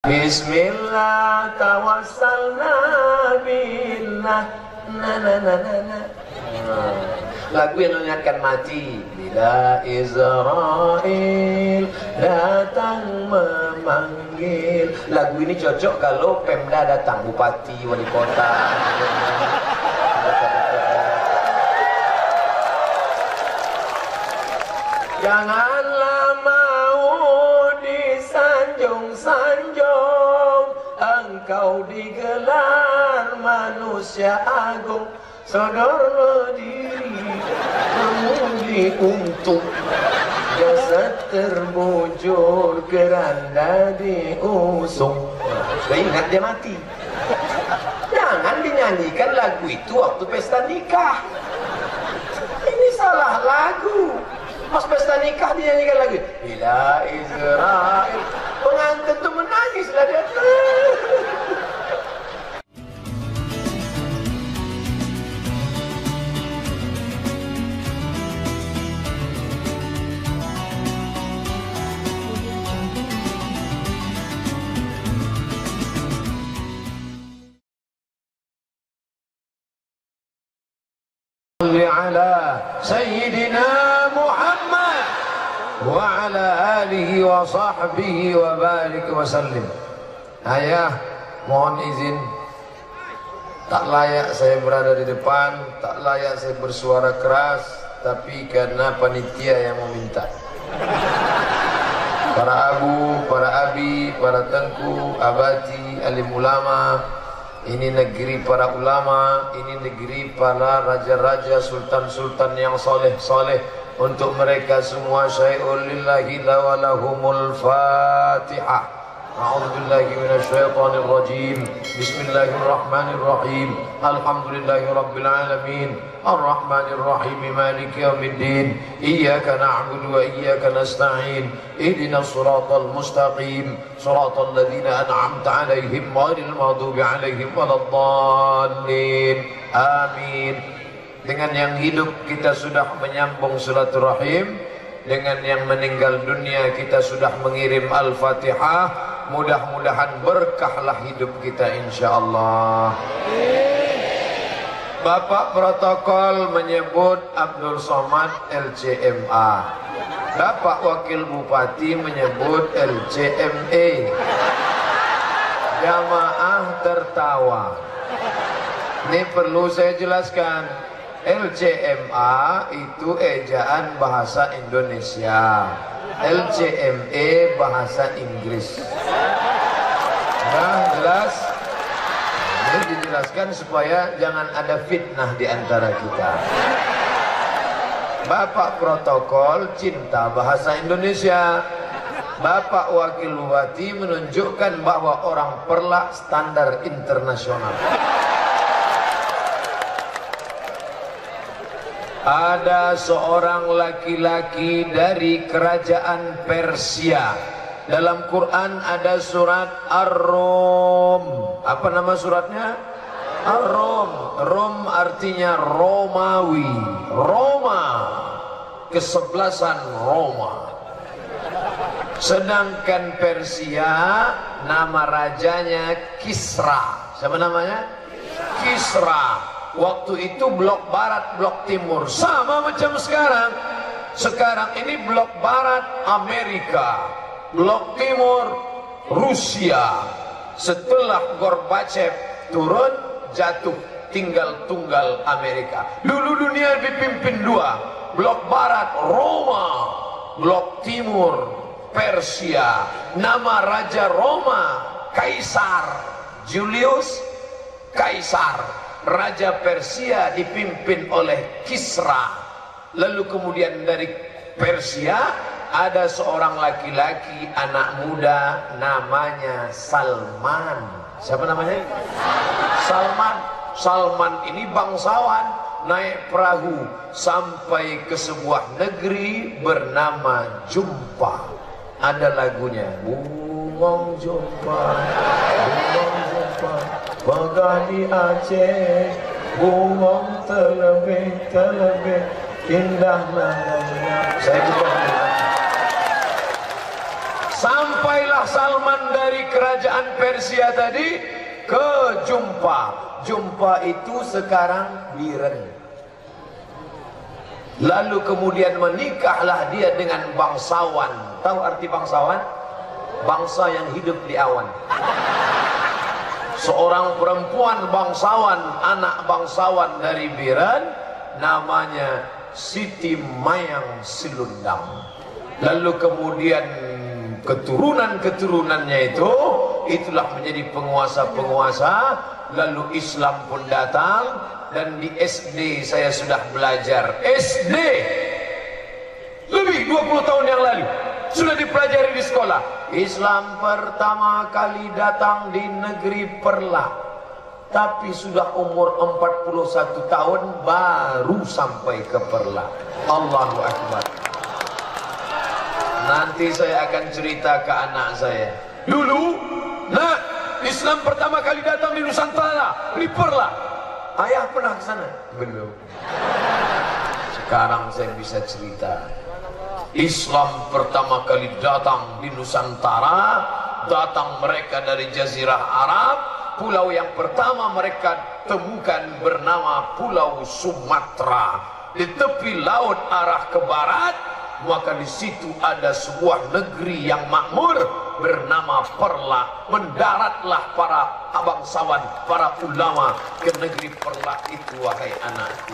Bismillah tawassalna billah. Lagu yang mengingatkan mati. Bila Israel datang memanggil. Lagu ini cocok kalau Pemda datang, bupati, wali kota. Janganlah mau disanjung-sanjung, engkau digelar manusia agung. Sadarlah diri, memuji untuk jasad terbujur, keranda diusung. Sudah ingat dia mati. Jangan dinyanyikan lagu itu waktu pesta nikah. Ini salah lagu. Pas pesta nikah dinyanyikan lagu Bila Israel, pengantin tuh menangis lah dia. Ala Sayyidina Muhammad wa ala alihi wa sahbihi wa barik wa sallim. Ayah, mohon izin, tak layak saya berada di depan, tak layak saya bersuara keras, tapi karena panitia yang meminta. Para abu, para abi, para tengku, abati, alim ulama, ini negeri para ulama, ini negeri para raja-raja, sultan-sultan yang soleh-soleh. Untuk mereka semua syai'ul lillahi lawalahumul fatihah. A'udzubillahi minasyaitonir rajim. Bismillahirrahmanirrahim. Alhamdulillahi rabbil alamin. Ar-Rahmanir Rahim. Maliki yaumiddin. Iyyaka na'budu wa iyyaka nasta'in. Ihdinas siratal mustaqim. Siratal ladzina an'amta 'alaihim ghairil maghdubi 'alaihim waladdallin. Amin. Dengan yang hidup kita sudah menyambung silaturahim, dengan yang meninggal dunia kita sudah mengirim Al-Fatihah. Mudah-mudahan berkahlah hidup kita insyaallah. Bapak protokol menyebut Abdul Somad LCMA. Bapak wakil bupati menyebut LCME. Jamaah tertawa. Ini perlu saya jelaskan. LCMA itu ejaan bahasa Indonesia. LCME bahasa Inggris. Nah, jelas? Ini dijelaskan supaya jangan ada fitnah di antara kita. Bapak protokol cinta bahasa Indonesia. Bapak wakil bupati menunjukkan bahwa orang Perlak standar internasional. Ada seorang laki-laki dari kerajaan Persia. Dalam Quran ada surat Ar-Rum. Apa nama suratnya? Ar-Rum. Rum artinya Romawi. Roma. Kesebelasan Roma. Sedangkan Persia nama rajanya Kisra. Siapa namanya? Kisra. Waktu itu blok barat, blok timur, sama macam sekarang. Sekarang ini blok barat Amerika, blok timur Rusia. Setelah Gorbachev turun, jatuh, tinggal tunggal Amerika. Dulu dunia dipimpin dua, blok barat Roma, blok timur Persia. Nama raja Roma Kaisar Julius Kaisar. Raja Persia dipimpin oleh Kisra. Lalu kemudian dari Persia ada seorang laki-laki anak muda namanya Salman. Siapa namanya? Salman. Salman ini bangsawan, naik perahu sampai ke sebuah negeri bernama Jumpa. Ada lagunya. Bungong Jumpa, Bungong Jumpa, megah di Aceh, bungong terlebih indah namanya. Saya bukan sampai Sampailah Salman dari kerajaan Persia tadi ke Jumpa. Jumpa itu sekarang Biren. Lalu kemudian menikahlah dia dengan bangsawan. Tahu arti bangsawan? Bangsa yang hidup di awan. Seorang perempuan bangsawan, anak bangsawan dari Biren, namanya Siti Mayang Silundang. Lalu kemudian keturunan-keturunannya itu, itulah menjadi penguasa-penguasa. Lalu Islam pun datang, dan di SD saya sudah belajar. SD lebih 20 tahun yang lalu sudah dipelajari di sekolah. Islam pertama kali datang di negeri Perla, tapi sudah umur 41 tahun baru sampai ke Perla. Allahu Akbar. Nanti saya akan cerita ke anak saya. Dulu, nah, Islam pertama kali datang di Nusantara, di Perla. Ayah pernah ke sana? Belum. Sekarang saya bisa cerita. Islam pertama kali datang di Nusantara, datang mereka dari Jazirah Arab. Pulau yang pertama mereka temukan bernama Pulau Sumatera. Di tepi laut arah ke barat, maka di situ ada sebuah negeri yang makmur bernama Perla. Mendaratlah para bangsawan, para ulama ke negeri Perla itu, wahai anakku.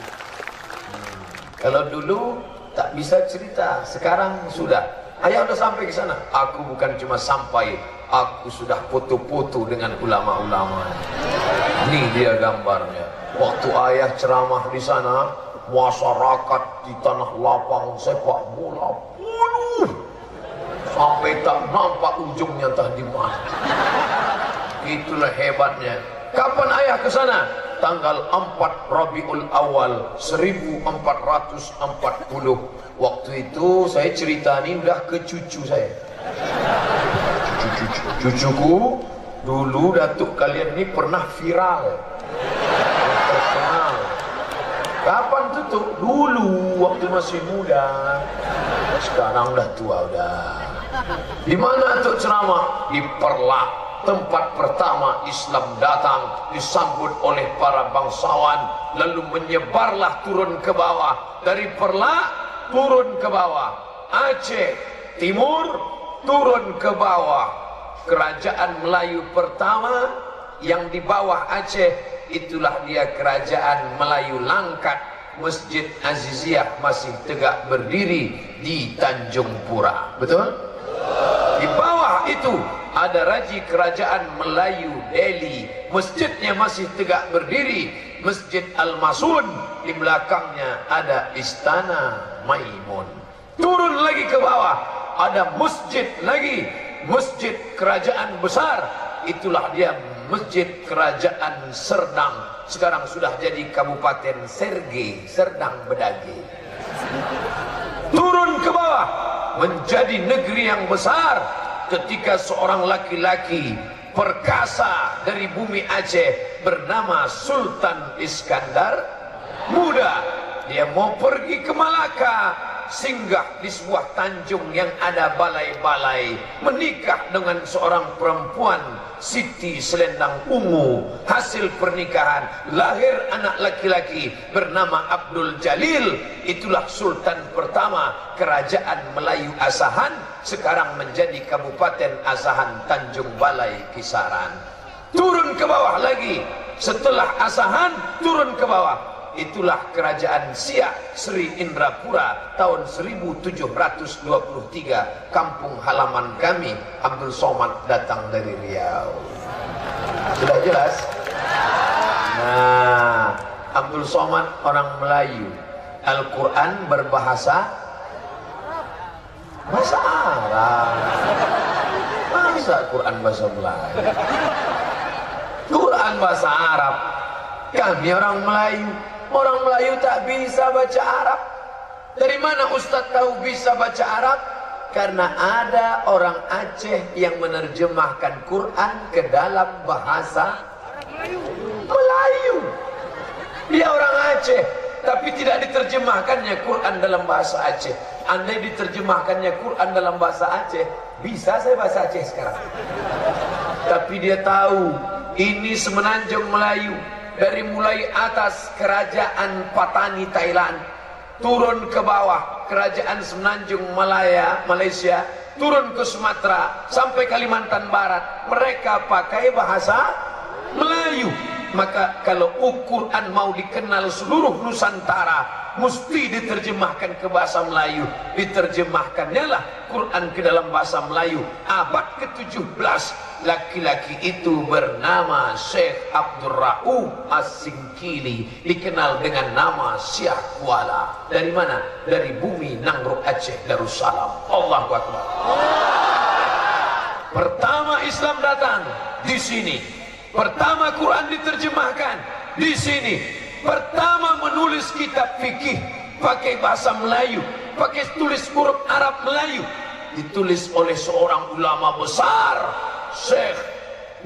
Kalau dulu tak bisa cerita, sekarang sudah. Ayah sudah sampai ke sana. Aku bukan cuma sampai, aku sudah foto-foto dengan ulama-ulama. Ini dia gambarnya. Waktu ayah ceramah di sana, masyarakat di tanah lapang sepak bola penuh sampai tak nampak ujungnya entah di mana. Itulah hebatnya. Kapan ayah ke sana? Tanggal 4 Rabiul Awal 1440. Waktu itu saya cerita ini udah ke cucu saya. Cucuku dulu, datuk kalian ini pernah viral, terkenal. Kapan tutup? Dulu waktu masih muda. Sekarang udah tua udah. Di mana tuh ceramah? Di Perla, tempat pertama Islam datang, disambut oleh para bangsawan, lalu menyebarlah turun ke bawah. Dari Perla turun ke bawah, Aceh Timur turun ke bawah. Kerajaan Melayu pertama yang di bawah Aceh, itulah dia kerajaan Melayu Langkat. Masjid Aziziyah masih tegak berdiri di Tanjung Pura. Betul? Di bawah itu ada Raji Kerajaan Melayu Delhi. Masjidnya masih tegak berdiri. Masjid Al-Masun. Di belakangnya ada Istana Maimun. Turun lagi ke bawah, ada masjid lagi, Masjid Kerajaan Besar. Itulah dia Masjid Kerajaan Serdang. Sekarang sudah jadi Kabupaten Serge, Serdang Bedage. Turun ke bawah, menjadi negeri yang besar ketika seorang laki-laki perkasa dari bumi Aceh bernama Sultan Iskandar Muda. Dia mau pergi ke Malaka, singgah di sebuah tanjung yang ada balai-balai, menikah dengan seorang perempuan, Siti Selendang Ungu. Hasil pernikahan lahir anak laki-laki bernama Abdul Jalil. Itulah Sultan pertama Kerajaan Melayu Asahan, sekarang menjadi Kabupaten Asahan Tanjung Balai Kisaran. Turun ke bawah lagi, setelah Asahan turun ke bawah, itulah Kerajaan Siak Sri Indrapura tahun 1723. Kampung halaman kami. Abdul Somad datang dari Riau. Sudah jelas? Nah, Abdul Somad orang Melayu. Al-Quran berbahasa bahasa Arab. Masa Quran bahasa Melayu? Quran bahasa Arab. Kami orang Melayu. Orang Melayu tak bisa baca Arab. Dari mana Ustadz tahu bisa baca Arab? Karena ada orang Aceh yang menerjemahkan Quran ke dalam bahasa Melayu. Dia orang Aceh, tapi tidak diterjemahkannya Quran dalam bahasa Aceh. Andai diterjemahkannya Quran dalam bahasa Aceh, bisa saya bahasa Aceh sekarang. Tapi dia tahu ini semenanjung Melayu, dari mulai atas kerajaan Patani Thailand, turun ke bawah kerajaan semenanjung Malaysia, turun ke Sumatera sampai Kalimantan Barat, mereka pakai bahasa Melayu. Maka kalau Quran mau dikenal seluruh Nusantara, mesti diterjemahkan ke bahasa Melayu. Diterjemahkannya lah Quran ke dalam bahasa Melayu. Abad ke-17, laki-laki itu bernama Syekh Abdul Rauf As-Singkili, dikenal dengan nama Syekh Kuala. Dari mana? Dari bumi Nangruk Aceh, Darussalam. Allahu Akbar. Pertama Islam datang di sini. Pertama Quran diterjemahkan di sini. Pertama menulis kitab fikih pakai bahasa Melayu, pakai tulis huruf Arab Melayu, ditulis oleh seorang ulama besar, Syekh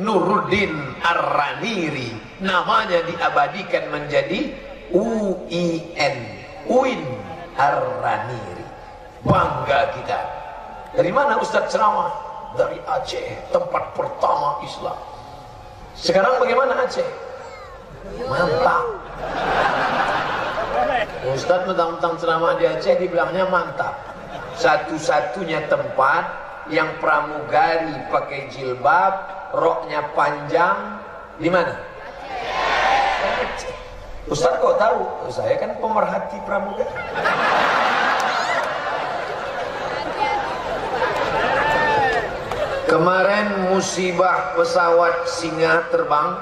Nuruddin Ar-Raniri. Namanya diabadikan menjadi UIN Ar-Raniri. Bangga kita. Dari mana Ustadz ceramah? Dari Aceh, tempat pertama Islam. Sekarang bagaimana Aceh? Mantap. Ustadz mentang-mentang ceramah di Aceh dibilangnya mantap. Satu-satunya tempat yang pramugari pakai jilbab, roknya panjang, di mana? Aceh. Ustadz kok tahu? Saya kan pemerhati pramugari. Kemarin musibah pesawat Singa terbang.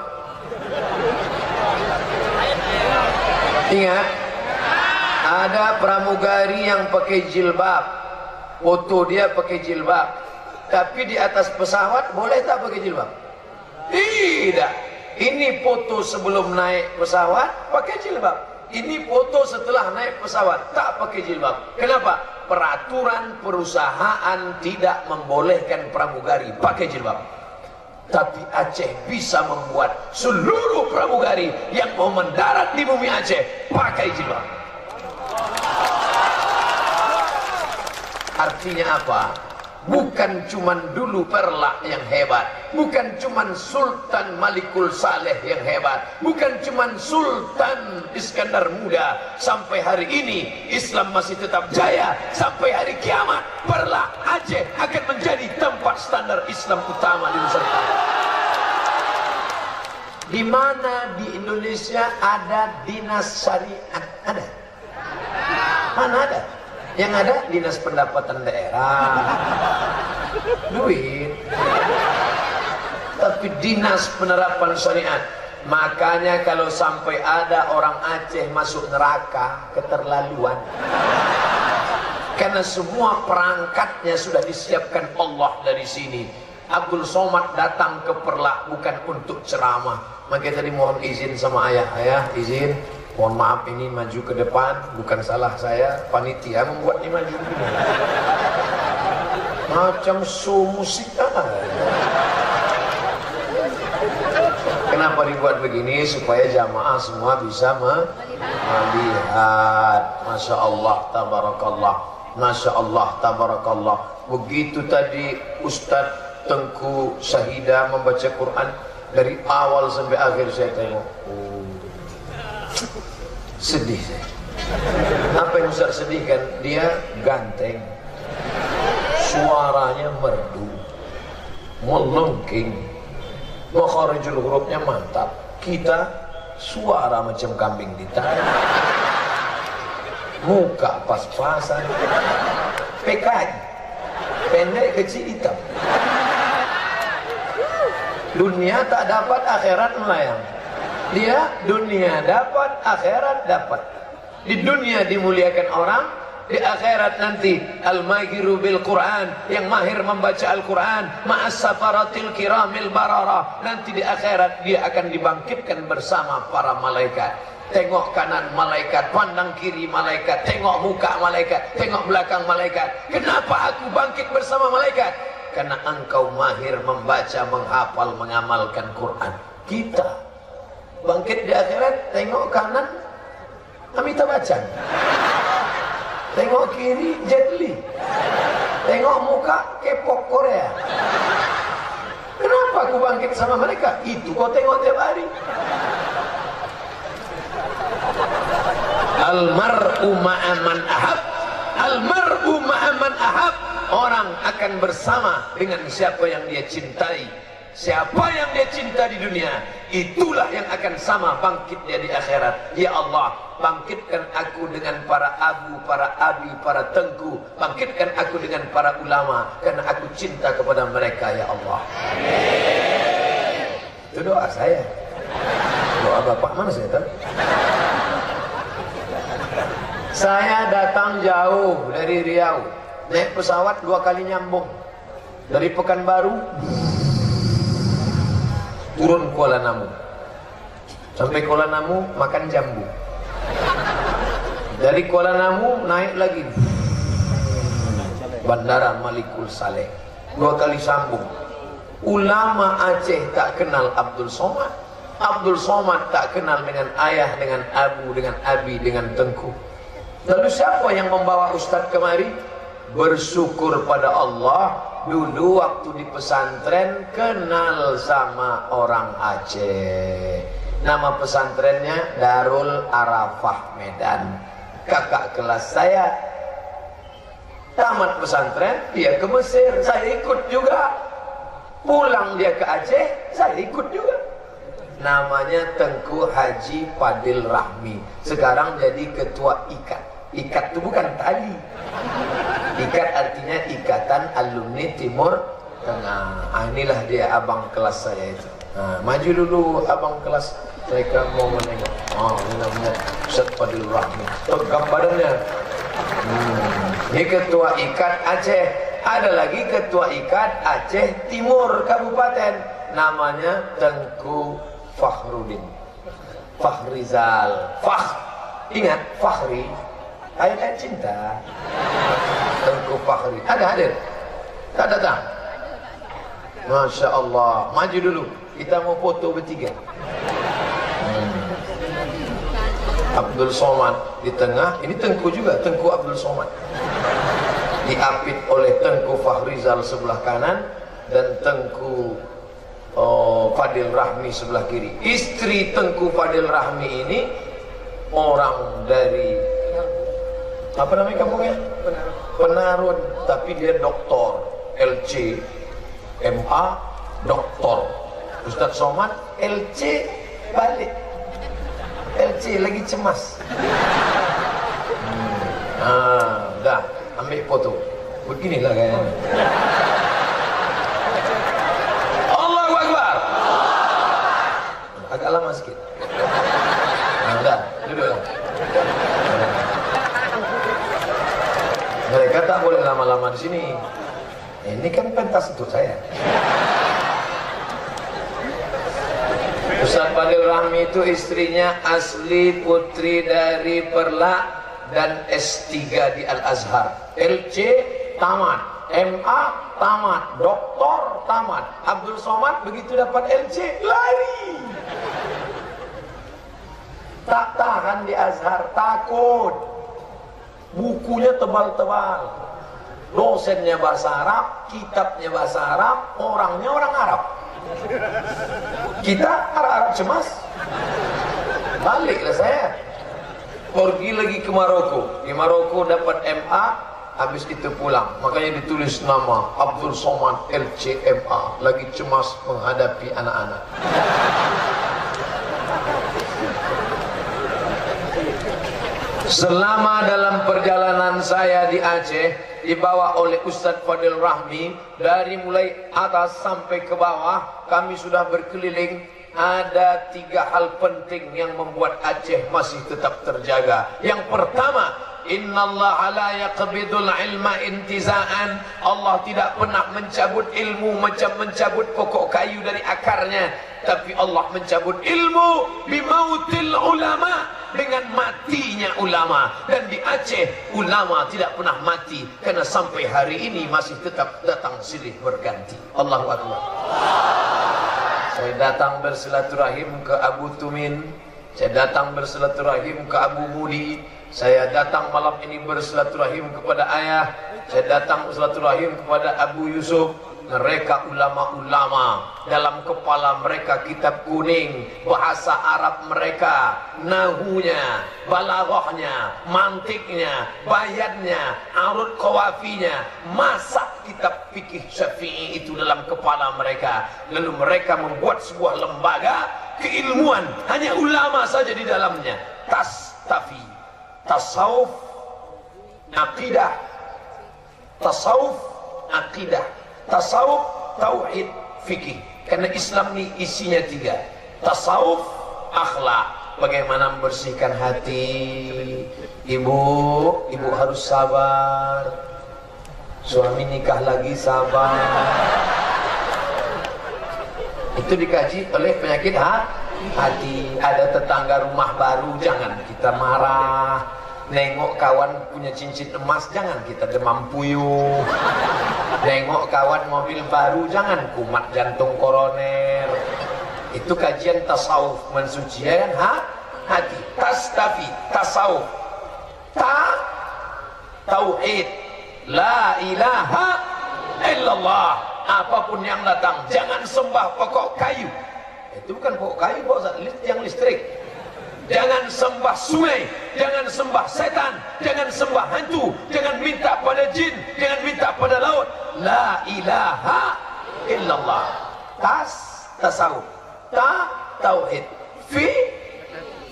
Ingat, ada pramugari yang pakai jilbab, foto dia pakai jilbab, tapi di atas pesawat boleh tak pakai jilbab? Tidak. Ini foto sebelum naik pesawat pakai jilbab, ini foto setelah naik pesawat tak pakai jilbab. Kenapa? Peraturan perusahaan tidak membolehkan pramugari pakai jilbab. Tapi Aceh bisa membuat seluruh pramugari yang mau mendarat di bumi Aceh pakai jilbab. Artinya apa? Bukan cuman dulu Perlak yang hebat, bukan cuman Sultan Malikul Saleh yang hebat, bukan cuman Sultan Iskandar Muda. Sampai hari ini Islam masih tetap jaya. Sampai hari kiamat Perlak Aceh akan menjadi tempat standar Islam utama di Nusantara. Di mana di Indonesia ada dinas syariat? Ada? Mana ada? Yang ada dinas pendapatan daerah, duit. Tapi dinas penerapan syariat. Makanya kalau sampai ada orang Aceh masuk neraka, keterlaluan. Karena semua perangkatnya sudah disiapkan Allah dari sini. Abdul Somad datang ke Perlak bukan untuk ceramah. Makanya tadi mohon izin sama ayah. Ayah izin, mohon maaf ini maju ke depan, bukan salah saya, panitia membuat ini maju. Macam show musik Kenapa dibuat begini? Supaya jamaah semua bisa melihat. Masya Allah, tabarakallah. Masya Allah, tabarakallah. Begitu tadi Ustadz Tengku Syahidah membaca Quran dari awal sampai akhir, saya tengok. Sedih saya. Apa yang Ustaz sedihkan? Dia ganteng, suaranya merdu, melengking, makharijul hurufnya mantap. Kita suara macam kambing ditarik, muka pas-pasan, PKI, pendek kecil hitam. Dunia tak dapat, akhirat melayang. Dia dunia dapat, akhirat dapat. Di dunia dimuliakan orang, di akhirat nanti al-mahiru bil Quran, yang mahir membaca Al-Quran, ma'as safaratil kiramil barara. Nanti di akhirat dia akan dibangkitkan bersama para malaikat. Tengok kanan malaikat, pandang kiri malaikat, tengok muka malaikat, tengok belakang malaikat. Kenapa aku bangkit bersama malaikat? Karena engkau mahir membaca, menghafal, mengamalkan Quran. Kita bangkit di akhirat, tengok kanan Amitabh Bachchan. Tengok kiri, Jet Li. Tengok muka, K-pop Korea. Kenapa aku bangkit sama mereka? Itu kau tengok tiap hari. Almar'u ma'aman ahab. Almar'u ma'aman ahab. Orang akan bersama dengan siapa yang dia cintai. Siapa yang dia cinta di dunia, itulah yang akan sama bangkitnya di akhirat. Ya Allah, bangkitkan aku dengan para abu, para abi, para tengku. Bangkitkan aku dengan para ulama, karena aku cinta kepada mereka, ya Allah. Itu doa saya. Doa Bapak mana saya tahu. Saya datang jauh dari Riau, naik pesawat 2 kali nyambung. Dari Pekanbaru turun Kuala Namu, sampai Kuala Namu makan jambu. Dari Kuala Namu naik lagi Bandara Malikul Saleh, 2 kali sambung. Ulama Aceh tak kenal Abdul Somad, Abdul Somad tak kenal dengan ayah, dengan abu, dengan abi, dengan tengku. Lalu siapa yang membawa Ustadz kemari? Bersyukur pada Allah, dulu waktu di pesantren kenal sama orang Aceh. Nama pesantrennya Darul Arafah Medan. Kakak kelas saya tamat pesantren, dia ke Mesir, saya ikut juga. Pulang dia ke Aceh, saya ikut juga. Namanya Tengku Haji Fadil Rahmi. Sekarang jadi ketua IKAT. IKAT itu bukan tali. IKAT artinya Ikatan Alumni Timur Tengah. Inilah dia abang kelas saya itu. Maju dulu abang kelas. Mereka mau menengok. Ini namanya Ustaz Fadil Rahmi. Tegap badannya. Ini ketua IKAT Aceh. Ada lagi ketua IKAT Aceh Timur Kabupaten. Namanya Tengku Fakhrudin. Fakhrizal. Ingat Fakhri, ayat cinta. Tengku Fakhri. Ada hadir? Tak datang? Masya Allah. Maju dulu. Kita mau foto bertiga. Abdul Somad di tengah. Ini Tengku juga. Tengku Abdul Somad. Diapit oleh Tengku Fakhrizal sebelah kanan. Dan Tengku Fadil Rahmi sebelah kiri. Istri Tengku Fadil Rahmi ini orang dari apa namanya kampungnya? Penarun. Tapi dia doktor, LC, MA, doktor. Ustadz Somad LC balik. LC lagi cemas. Dah ambil foto. Beginilah kayaknya. Allahu Akbar. Agak lama sikit. Dah, duduk. Mereka tak boleh lama-lama di sini. Ini kan pentas untuk saya. Ustaz Fadil Rahmi itu istrinya asli putri dari Perla dan S3 di Al-Azhar. LC tamat, MA tamat, doktor tamat. Abdul Somad begitu dapat LC lari. Tak tahan di Azhar, takut. Bukunya tebal-tebal. Dosennya bahasa Arab, kitabnya bahasa Arab, orangnya orang Arab. Kita Arab cemas. Baliklah saya. Pergi lagi ke Maroko. Di Maroko dapat MA, habis itu pulang. Makanya ditulis nama Abdul Somad LCMA. Lagi cemas menghadapi anak-anak. Selama dalam perjalanan saya di Aceh, dibawa oleh Ustadz Fadil Rahmi, dari mulai atas sampai ke bawah, kami sudah berkeliling. Ada 3 hal penting yang membuat Aceh masih tetap terjaga. Yang pertama, innallaha la yaqbidul ilma intiza'an. Allah tidak pernah mencabut ilmu macam mencabut pokok kayu dari akarnya, tapi Allah mencabut ilmu bimautil ulama, dengan matinya ulama. Dan di Aceh ulama tidak pernah mati, karena sampai hari ini masih tetap datang silih berganti. Allahu Akbar. Saya datang bersilaturahim ke Abu Tumin. Saya datang bersilaturahim ke Abu Mudi. Saya datang malam ini bersilaturahim kepada ayah. Saya datang bersilaturahim kepada Abu Yusuf. Mereka ulama-ulama, dalam kepala mereka kitab kuning, bahasa Arab mereka, nahunya, balaghahnya, mantiknya, bayannya, arud qawafinya, masak kitab fikih Syafi'i itu dalam kepala mereka. Lalu mereka membuat sebuah lembaga keilmuan, hanya ulama saja di dalamnya. Tastafi, tasawuf, aqidah, tasawuf, aqidah, tasawuf, tauhid, fikih. Karena Islam ini isinya 3. Tasawuf, akhlak, bagaimana membersihkan hati. Ibu harus sabar. Suami nikah lagi, sabar. Itu dikaji oleh penyakit hati. Ada tetangga rumah baru, jangan kita marah. Nengok kawan punya cincin emas, jangan kita demam puyuh. Nengok kawan mobil baru, jangan kumat jantung koroner. Itu kajian tasawuf, mensucikan hati. Tastafi, tasawuf. Tauhid, la ilaha illallah. Apapun yang datang, jangan sembah pokok kayu. Itu bukan pokok kayu, yang listrik. Jangan sembah sungai, jangan sembah setan, jangan sembah hantu, jangan minta pada jin, jangan minta pada laut. La ilaha illallah. Tasawuf, tauhid,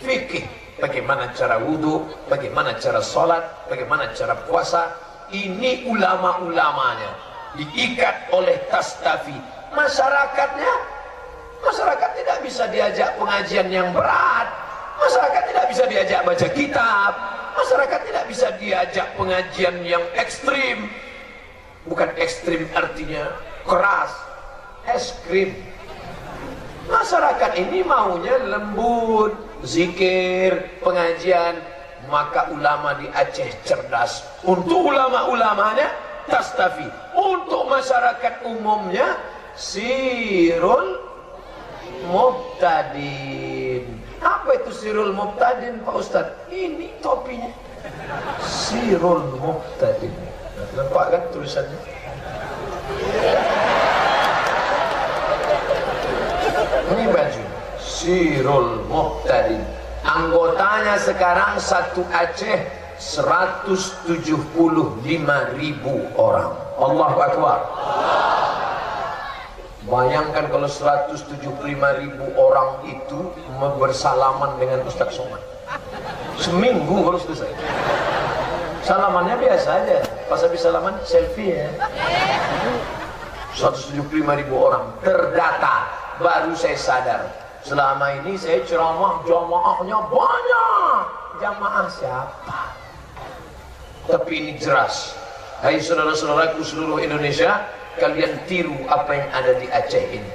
fikih. Bagaimana cara wudu, bagaimana cara sholat, bagaimana cara puasa. Ini ulama-ulamanya diikat oleh tastafi. Masyarakat tidak bisa diajak pengajian yang berat. Masyarakat tidak bisa diajak baca kitab. Masyarakat tidak bisa diajak pengajian yang ekstrim. Bukan ekstrim artinya keras, es krim. Masyarakat ini maunya lembut, zikir, pengajian. Maka ulama di Aceh cerdas. Untuk ulama-ulamanya tastafi. Untuk masyarakat umumnya sirul mubtadin. Apa itu sirul mubtadin, Pak Ustadz? Ini topinya. Sirul mubtadin. Nampak kan tulisannya? Ini baju sirul mubtadin. Anggotanya sekarang satu Aceh 175.000 orang. Allahu Akbar. Bayangkan kalau 175.000 orang itu bersalaman dengan Ustaz Somad. Seminggu harus selesai. Salamannya biasa aja. Pas habis salaman selfie ya. 175.000 orang terdata. Baru saya sadar. Selama ini saya ceramah, jamaahnya banyak. Jamaah siapa? Tapi ini jelas. Hai saudara-saudaraku seluruh Indonesia, kalian tiru apa yang ada di Aceh ini.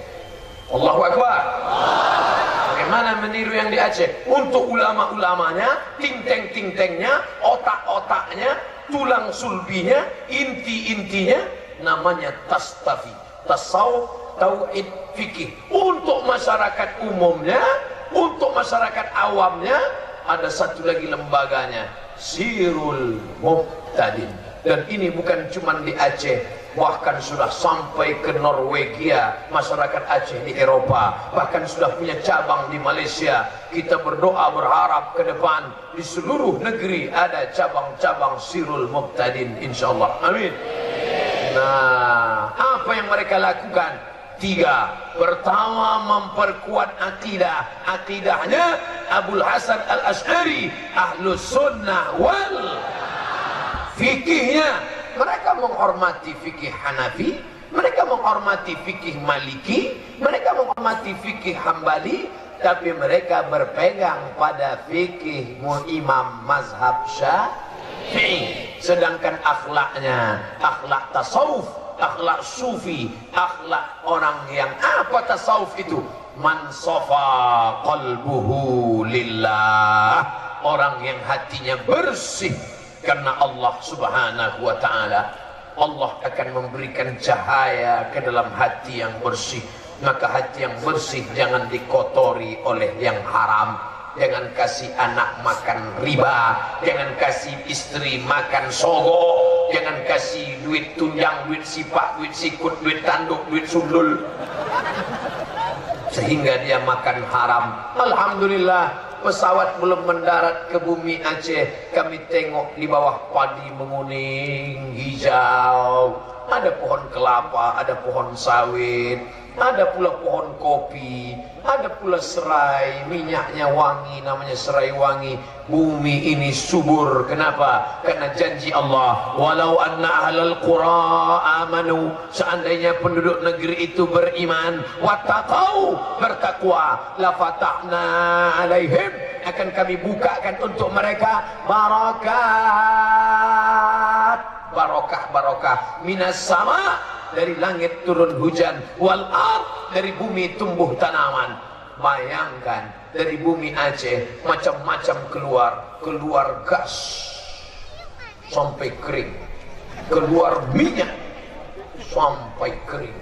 Allahu Akbar. Bagaimana meniru yang di Aceh? Untuk ulama-ulamanya, tinteng-tintengnya, otak-otaknya, tulang sulbinya, inti-intinya, namanya tastafi. Tasawuf, tauhid, fikih. Untuk masyarakat umumnya, untuk masyarakat awamnya, ada satu lagi lembaganya, Sirul Mubtadin. Dan ini bukan cuma di Aceh, bahkan sudah sampai ke Norwegia, masyarakat Aceh di Eropa, bahkan sudah punya cabang di Malaysia. Kita berdoa berharap ke depan di seluruh negeri ada cabang-cabang Sirul Mubtadin, insyaallah. Amin. Nah, apa yang mereka lakukan? 3. Pertama, memperkuat akidah. Akidahnya Abul Hasan Al-Asy'ari, Ahlus Sunnah wal. Fikihnya, mereka menghormati fikih Hanafi, mereka menghormati fikih Maliki, mereka menghormati fikih Hambali, tapi mereka berpegang pada fikih imam mazhab Syafi'i. Sedangkan akhlaknya, akhlak tasawuf, akhlak sufi, akhlak orang yang apa tasawuf itu? Man safa qalbuhu lillah, orang yang hatinya bersih karena Allah Subhanahu wa ta'ala. Allah akan memberikan cahaya ke dalam hati yang bersih. Maka hati yang bersih jangan dikotori oleh yang haram. Jangan kasih anak makan riba, jangan kasih istri makan sogo, jangan kasih duit tunjang, duit sipak, duit sikut, duit tanduk, duit sundul, sehingga dia makan haram. Alhamdulillah, pesawat belum mendarat ke bumi Aceh, kami tengok di bawah padi menguning, hijau, ada pohon kelapa, ada pohon sawit, ada pula pohon kopi, ada pula serai, minyaknya wangi, namanya serai wangi. Bumi ini subur. Kenapa? Karena janji Allah, walau anna ahlal qura amanu, seandainya penduduk negeri itu beriman, wattaqau, bertakwa, la fatahna alaihim, akan kami bukakan untuk mereka barakat, barokah minas sama, dari langit turun hujan, wal ard, dari bumi tumbuh tanaman. Bayangkan, dari bumi Aceh macam-macam keluar gas sampai kering, keluar minyak sampai kering,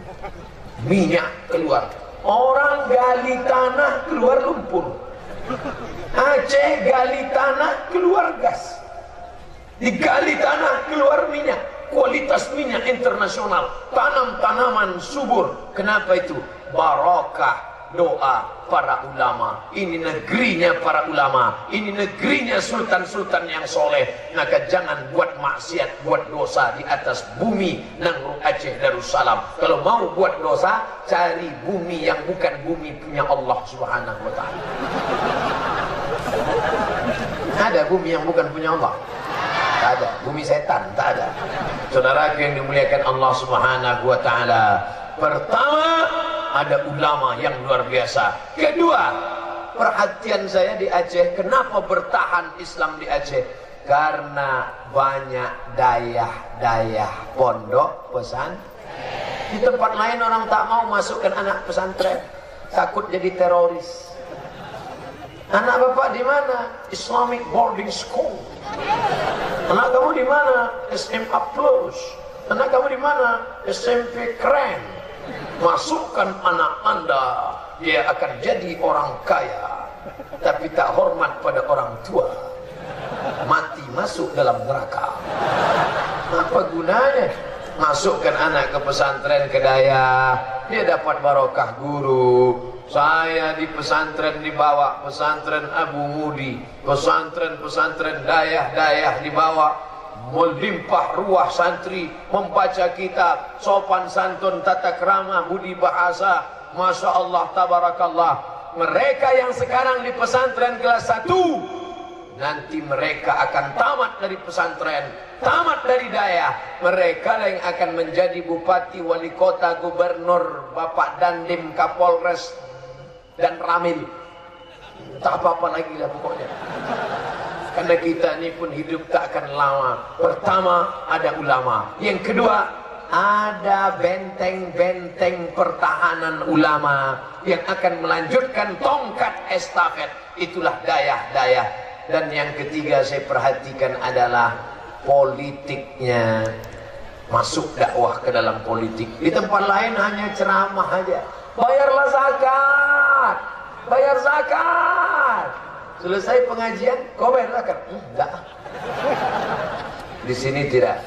minyak keluar. Orang gali tanah keluar lumpur, Aceh gali tanah keluar gas, digali tanah keluar minyak. Kualitas minyak internasional, tanam-tanaman subur. Kenapa itu? Barokah doa para ulama. Ini negerinya para ulama, ini negerinya sultan-sultan yang soleh. Maka jangan buat maksiat, buat dosa di atas bumi Nangro Aceh Darussalam. Kalau mau buat dosa, cari bumi yang bukan bumi punya Allah Subhanahu wa ta'ala. Ada bumi yang bukan punya Allah? Tak ada. Bumi setan? Tak ada. Saudara yang dimuliakan Allah Subhanahu wa ta'ala, pertama, ada ulama yang luar biasa. Kedua, perhatian saya di Aceh, kenapa bertahan Islam di Aceh? Karena banyak dayah-dayah pondok pesantren. Di tempat lain orang tak mau masukkan anak pesantren, takut jadi teroris. Anak bapak di mana? Islamic boarding school. Anak kamu di mana? SMA Plus. Anak kamu di mana? SMP Keren. Masukkan anak anda, dia akan jadi orang kaya, tapi tak hormat pada orang tua, mati masuk dalam neraka. Apa gunanya? Masukkan anak ke pesantren ke daya, dia dapat barokah guru. Saya di pesantren dibawa, pesantren Abu Mudi, pesantren dayah dibawa, melimpah ruah santri membaca kitab, sopan santun, tata krama, budi bahasa, masya Allah, tabarakallah. Mereka yang sekarang di pesantren kelas 1, nanti mereka akan tamat dari pesantren, tamat dari daya. Mereka yang akan menjadi bupati, wali kota, gubernur, bapak dandim, kapolres, dan ramil. Tak apa-apa lagi lah pokoknya. Karena kita ini pun hidup tak akan lama. Pertama, ada ulama. Yang kedua, ada benteng-benteng pertahanan ulama yang akan melanjutkan tongkat estafet. Itulah dayah-dayah. Dan yang ketiga saya perhatikan adalah politiknya. Masuk dakwah ke dalam politik. Di tempat lain hanya ceramah aja. Bayarlah zakat, bayar zakat. Selesai pengajian, kau bayar zakat? Enggak. Di sini tidak.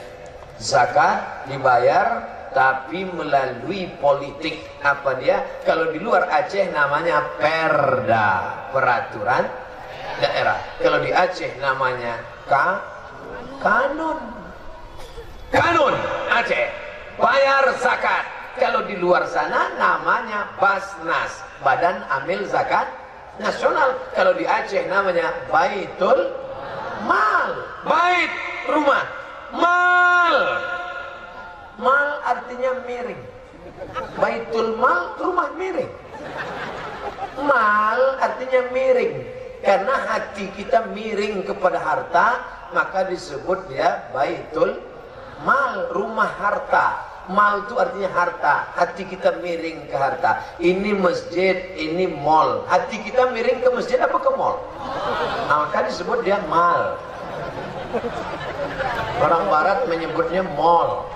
Zakat dibayar, tapi melalui politik. Apa dia? Kalau di luar Aceh namanya perda, peraturan daerah. Kalau di Aceh namanya kanun. Kanun Aceh, bayar zakat. Kalau di luar sana namanya Basnas, Badan Amil Zakat Nasional. Kalau di Aceh namanya Baitul Mal. Bait, rumah. Mal, mal artinya miring. Baitul Mal, rumah miring. Mal artinya miring. Karena hati kita miring kepada harta, maka disebut dia Baitul Mal, rumah harta. Mal itu artinya harta. Hati kita miring ke harta. Ini masjid, ini mall. Hati kita miring ke masjid apa ke mall? Maka disebut dia mal. Orang Barat menyebutnya mall,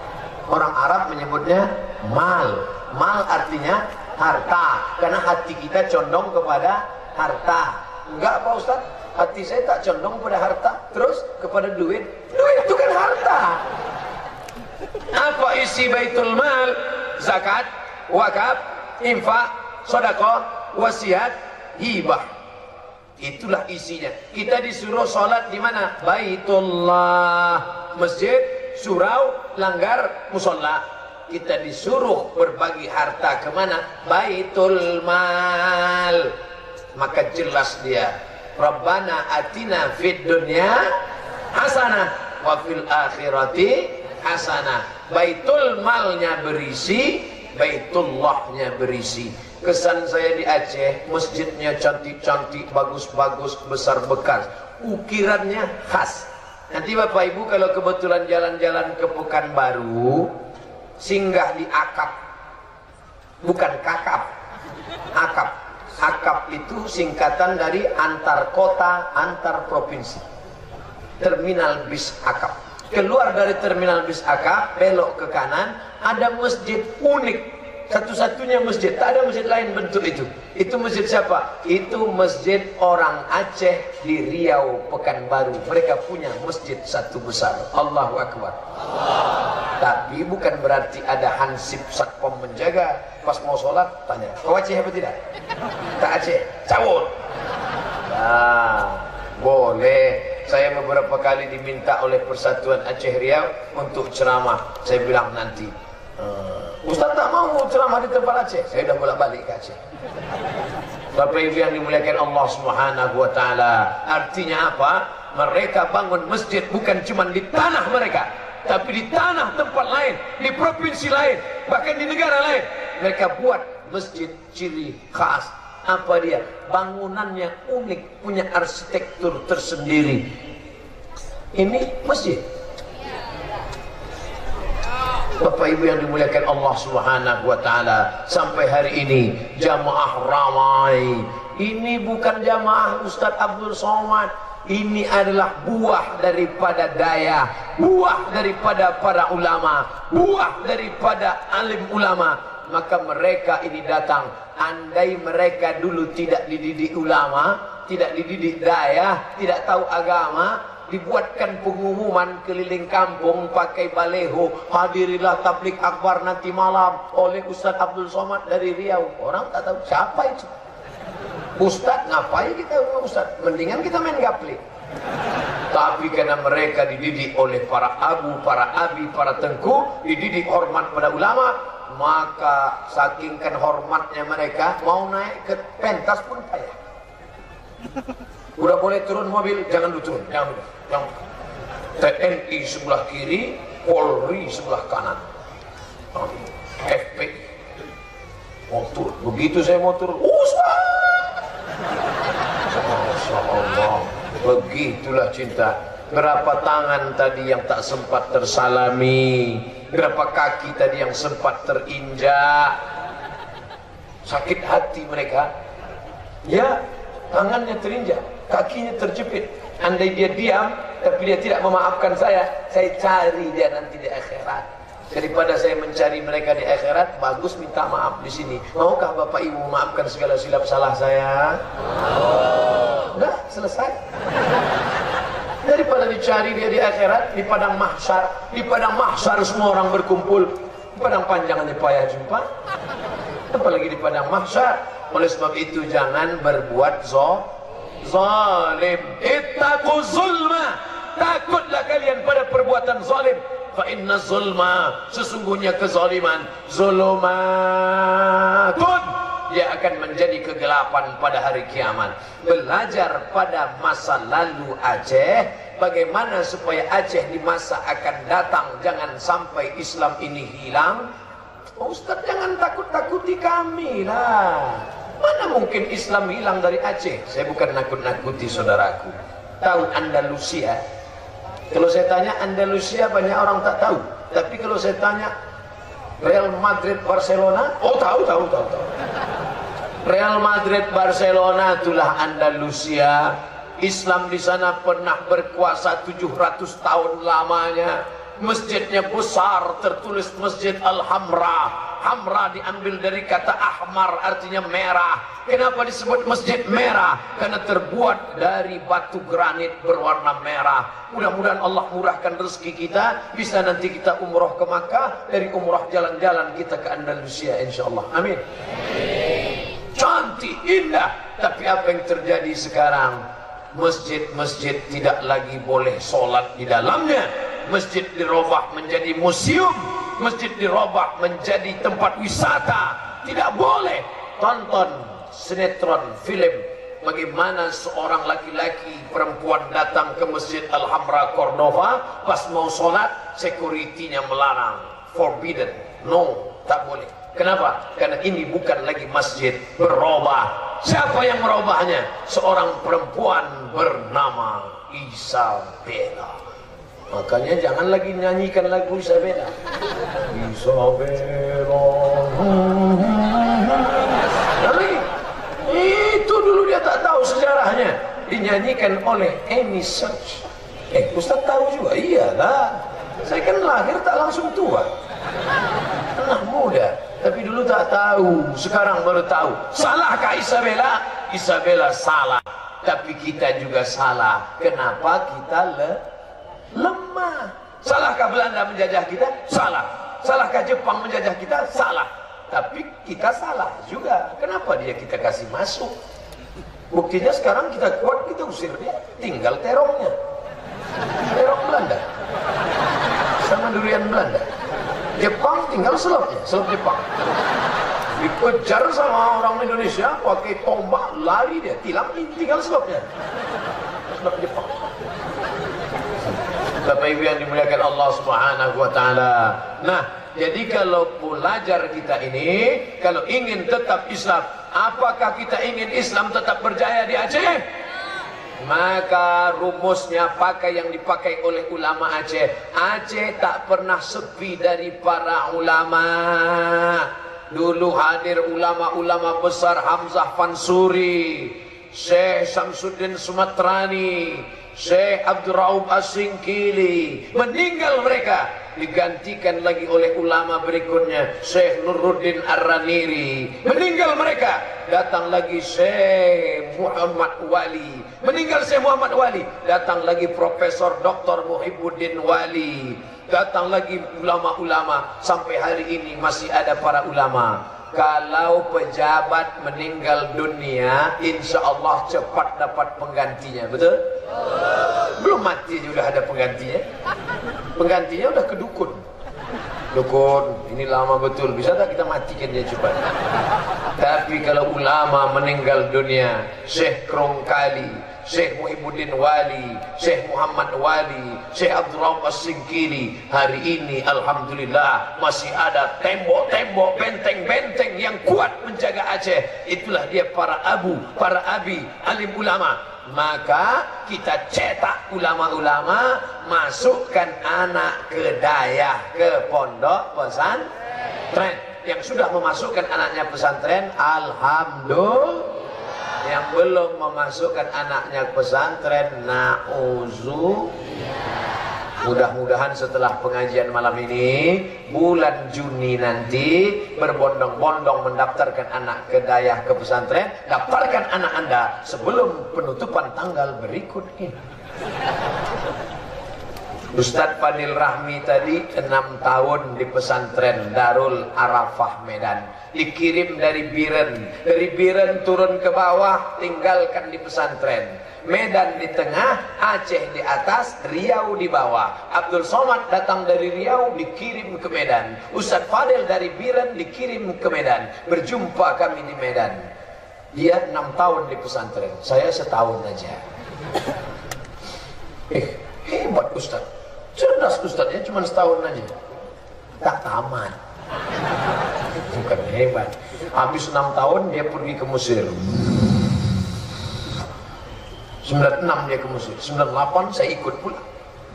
orang Arab menyebutnya mal. Mal artinya harta, karena hati kita condong kepada harta. Enggak Pak Ustaz, hati saya tak condong pada harta, terus kepada duit. Duit itu kan harta. Apa isi baitul mal? Zakat, wakaf, infak, sedekah, wasiat, hibah. Itulah isinya. Kita disuruh sholat di mana? Baitullah, masjid, surau, langgar, musola. Kita disuruh berbagi harta kemana? Baitul mal. Maka jelas dia, Rabbana atina fid dunya hasanah wa fil akhirati hasanah. Baitul malnya berisi, baitullahnya berisi. Kesan saya di Aceh, masjidnya cantik-cantik, bagus-bagus, besar bekas, ukirannya khas. Nanti Bapak Ibu kalau kebetulan jalan-jalan ke Pekanbaru, singgah di Akap, bukan Kakap, Akap. Akap itu singkatan dari antar kota, antar provinsi. Terminal bis Akap. Keluar dari terminal bis Akap, belok ke kanan, ada masjid unik. Satu-satunya masjid, tak ada masjid lain bentuk itu. Itu masjid siapa? Itu masjid orang Aceh di Riau, Pekanbaru. Mereka punya masjid satu besar. Allahu Akbar. Tapi bukan berarti ada hansip satpam menjaga. Pas mau sholat, tanya, kau Aceh apa tidak? Tak Aceh, cabut. Nah, boleh. Saya beberapa kali diminta oleh Persatuan Aceh Riau untuk ceramah. Saya bilang nanti, Ustaz tak mau ceramah di tempat Aceh. Saya dah bolak-balik ke Aceh. Bapak Ibu yang dimuliakan Allah Subhanahu wa taala. Artinya apa? Mereka bangun masjid bukan cuma di tanah mereka, tapi di tanah tempat lain, di provinsi lain, bahkan di negara lain. Mereka buat masjid ciri khas. Apa dia? Bangunannya unik, punya arsitektur tersendiri. Ini masjid. Bapak Ibu yang dimuliakan Allah Subhanahu wa taala, sampai hari ini jamaah ramai. Ini bukan jamaah Ustadz Abdul Somad. Ini adalah buah daripada daya, buah daripada para ulama, buah daripada alim ulama. Maka mereka ini datang. Andai mereka dulu tidak dididik ulama, tidak dididik daya, tidak tahu agama, dibuatkan pengumuman keliling kampung pakai baleho, hadirilah tablik akbar nanti malam oleh Ustadz Abdul Somad dari Riau. Orang tak tahu siapa itu Ustadz. Ngapain kita Ustadz? Mendingan kita main gaple. Tapi karena mereka dididik oleh para abu, para abi, para tengku, dididik hormat pada ulama, maka sakingkan hormatnya mereka, mau naik ke pentas pun payah. Udah boleh turun mobil, jangan dulu turun, jangan dulu. Yang TNI sebelah kiri, Polri sebelah kanan, FPI motor. Begitu saya motor, Masya Allah. Begitulah cinta. Berapa tangan tadi yang tak sempat tersalami, berapa kaki tadi yang sempat terinjak. Sakit hati mereka. Ya, tangannya terinjak, kakinya terjepit. Andai dia diam, tapi dia tidak memaafkan saya cari dia nanti di akhirat. Daripada saya mencari mereka di akhirat, bagus minta maaf di sini. Maukah Bapak Ibu memaafkan segala silap salah saya? Udah, selesai. Daripada dicari dia di akhirat, di padang mahsyar. Di padang mahsyar semua orang berkumpul. Di padang panjang hanya payah jumpa. Apalagi di padang mahsyar. Oleh sebab itu jangan berbuat zalim. Ittaqu zulma. Takutlah kalian pada perbuatan zalim. Fa inna zulma, sesungguhnya kezaliman, zulumatun, dia akan menjadi kegelapan pada hari kiamat. Belajar pada masa lalu Aceh, bagaimana supaya Aceh di masa akan datang jangan sampai Islam ini hilang. Ustaz, jangan takut-takuti kami lah. Mana mungkin Islam hilang dari Aceh? Saya bukan nakut-nakuti saudaraku. Tahu Andalusia? Kalau saya tanya Andalusia, banyak orang tak tahu. Tapi kalau saya tanya Real Madrid Barcelona, oh tahu. Real Madrid Barcelona itulah Andalusia. Islam di sana pernah berkuasa 700 tahun lamanya. Masjidnya besar, tertulis Masjid Al-Hamra. Hamra diambil dari kata ahmar, artinya merah. Kenapa disebut masjid merah? Karena terbuat dari batu granit berwarna merah. Mudah-mudahan Allah murahkan rezeki kita, bisa nanti kita umroh ke Makkah, dari umroh jalan-jalan kita ke Andalusia insyaallah. Amin. Cantik, indah. Tapi apa yang terjadi sekarang? Masjid-masjid tidak lagi boleh sholat di dalamnya. Masjid dirubah menjadi museum. Masjid dirubah menjadi tempat wisata. Tidak boleh tonton sinetron, film. Bagaimana seorang laki-laki perempuan datang ke Masjid Al-Hamra Cordova, pas mau sholat, security-nya melarang. Forbidden. No, tak boleh. Kenapa? Karena ini bukan lagi masjid, berubah. Siapa yang merubahnya? Seorang perempuan bernama Isabella. Makanya jangan lagi nyanyikan lagu Isabella. Isabella. Tapi itu dulu dia tak tahu sejarahnya. Dinyanyikan oleh Amy Search. Ustaz tahu juga? Iyalah. Saya kan lahir tak langsung tua. Anak muda. Tapi dulu tak tahu. Sekarang baru tahu. Salahkah Isabella? Isabella salah. Tapi kita juga salah. Kenapa kita lemah? Salahkah Belanda menjajah kita? Salah. Salahkah Jepang menjajah kita? Salah. Tapi kita salah juga. Kenapa dia kita kasih masuk? Buktinya sekarang kita kuat, kita usir dia. Tinggal terongnya. Terong Belanda sama durian Belanda. Jepang tinggal selopnya, selop Jepang. Dikejar sama orang Indonesia pakai tombak, lari dia, tilang, tinggal selopnya. Selop Jepang. Bapak Ibu yang dimuliakan Allah Subhanahu wa taala. Nah, jadi kalau belajar kita ini, kalau ingin tetap Islam, apakah kita ingin Islam tetap berjaya di Aceh? Maka rumusnya pakai yang dipakai oleh ulama Aceh. Aceh tak pernah sepi dari para ulama. Dulu hadir ulama-ulama besar, Hamzah Fansuri, Syekh Samsuddin Sumatrani, Syekh Abdul Raub As-Singkili. Meninggal mereka, digantikan lagi oleh ulama berikutnya, Syekh Nuruddin Ar-Raniri. Meninggal mereka, datang lagi Syekh Muhammad Wali. Meninggal Syekh Muhammad Wali, datang lagi Profesor Dr. Muhibbuddin Wali. Datang lagi ulama-ulama, sampai hari ini masih ada para ulama. Kalau pejabat meninggal dunia, insya Allah cepat dapat penggantinya, betul? Belum mati sudah ada penggantinya. Penggantinya udah ke dukun. Dukun, ini lama betul, bisa tak kita matikan dia cepat? Tapi kalau ulama meninggal dunia, Syekh Krongkali, Syekh Muhibbuddin Wali, Syekh Muhammad Wali, Syekh Abdul Raub As-Singkili, hari ini alhamdulillah masih ada tembok-tembok, benteng-benteng yang kuat menjaga Aceh. Itulah dia para abu, para abi, alim ulama. Maka kita cetak ulama-ulama, masukkan anak ke dayah, ke pondok pesantren. Yang sudah memasukkan anaknya pesantren, alhamdulillah. Yang belum memasukkan anaknya pesantren, na'udzu. Mudah-mudahan setelah pengajian malam ini, bulan Juni nanti berbondong-bondong mendaftarkan anak ke dayah ke pesantren. Daftarkan anak Anda sebelum penutupan tanggal berikut ini. Ustadz Fadil Rahmi tadi 6 tahun di pesantren Darul Arafah Medan. Dikirim dari Biren. Dari Biren turun ke bawah, tinggalkan di pesantren. Medan di tengah, Aceh di atas, Riau di bawah. Abdul Somad datang dari Riau, dikirim ke Medan. Ustadz Fadil dari Biren dikirim ke Medan. Berjumpa kami di Medan. Dia 6 tahun di pesantren, saya setahun aja. Hebat Ustadz. Cerdas Ustadznya cuma setahun aja. Tak tamat. Bukan hebat. Habis 6 tahun dia pergi ke Mesir. 96 dia ke Mesir. 98 saya ikut pula.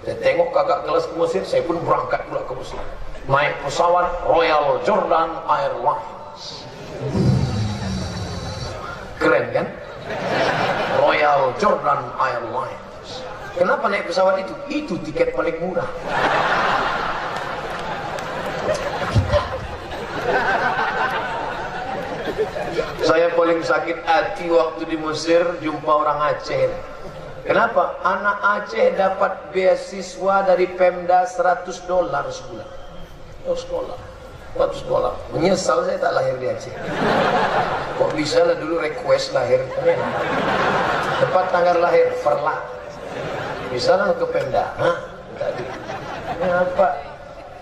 Saya tengok kakak kelas ke Mesir, saya pun berangkat pula ke Mesir. Naik pesawat Royal Jordan Airlines. Keren kan? Royal Jordan Airlines. Kenapa naik pesawat itu? Itu tiket paling murah. paling sakit hati waktu di Mesir jumpa orang Aceh. Kenapa? Anak Aceh dapat beasiswa dari Pemda $100 sebulan. Oh, sekolah $100. Menyesal saya tak lahir di Aceh. Kok bisa lah dulu request lahir. Tempat tanggal lahir Perla. Bisa lah ke Pemda. Hah? Tadi. Kenapa?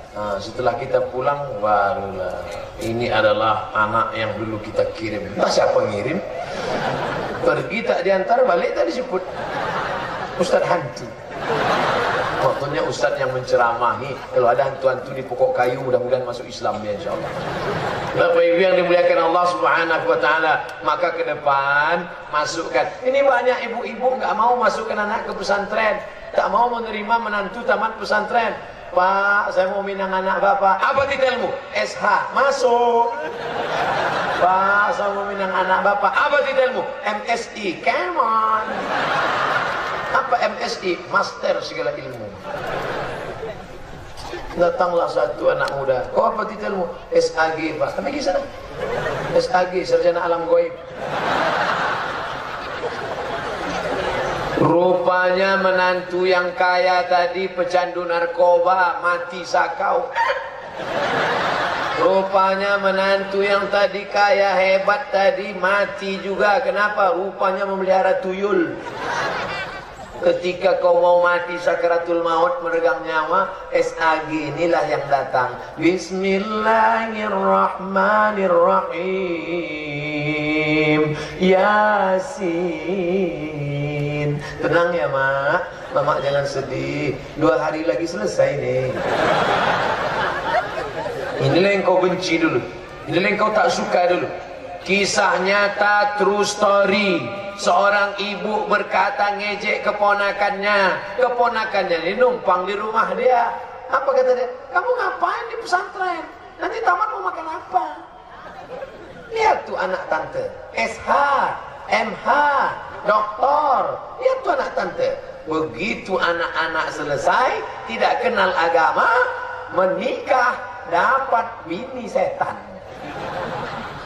Nah, setelah kita pulang barulah ini adalah anak yang dulu kita kirim. Nah, siapa ngirim? Pergi tak diantar, balik tak disebut. Ustadz hantu. Maksudnya ustadz yang menceramahi. Kalau ada hantu-hantu di pokok kayu, mudah-mudahan masuk Islam ya insyaallah. Bapak Ibu yang dimuliakan Allah Subhanahu wa taala, maka ke depan masukkan. Ini banyak ibu-ibu nggak mau masukkan anak ke pesantren, tak mau menerima menantu tamat pesantren. Pak, saya mau minang anak bapak. Apa titelmu? SH. Masuk. Pak, saya mau minang anak bapak. Apa titelmu? MSI. Come on. Apa MSI? Master segala ilmu. Datanglah satu anak muda. Kau apa titelmu? SAG, Pak. Tapi di sana. SAG, sarjana alam gaib. Rupanya menantu yang kaya tadi pecandu narkoba, mati sakau. Rupanya menantu yang tadi kaya hebat tadi mati juga. Kenapa? Rupanya memelihara tuyul. Ketika kau mau mati sakaratul maut meregang nyawa, SAG inilah yang datang. Bismillahirrahmanirrahim. Yasin. Tenang ya mak, mama jangan sedih. 2 hari lagi selesai nih. Inilah yang kau benci dulu. Inilah yang kau tak suka dulu. Kisah nyata, true story. Seorang ibu berkata ngejek keponakannya. Keponakannya ini numpang di rumah dia. Apa kata dia? Kamu ngapain di pesantren? Nanti tamat mau makan apa? Lihat tuh anak tante, SH, MH, doktor. Lihat tuh anak tante. Begitu anak-anak selesai, tidak kenal agama, menikah, dapat bini setan.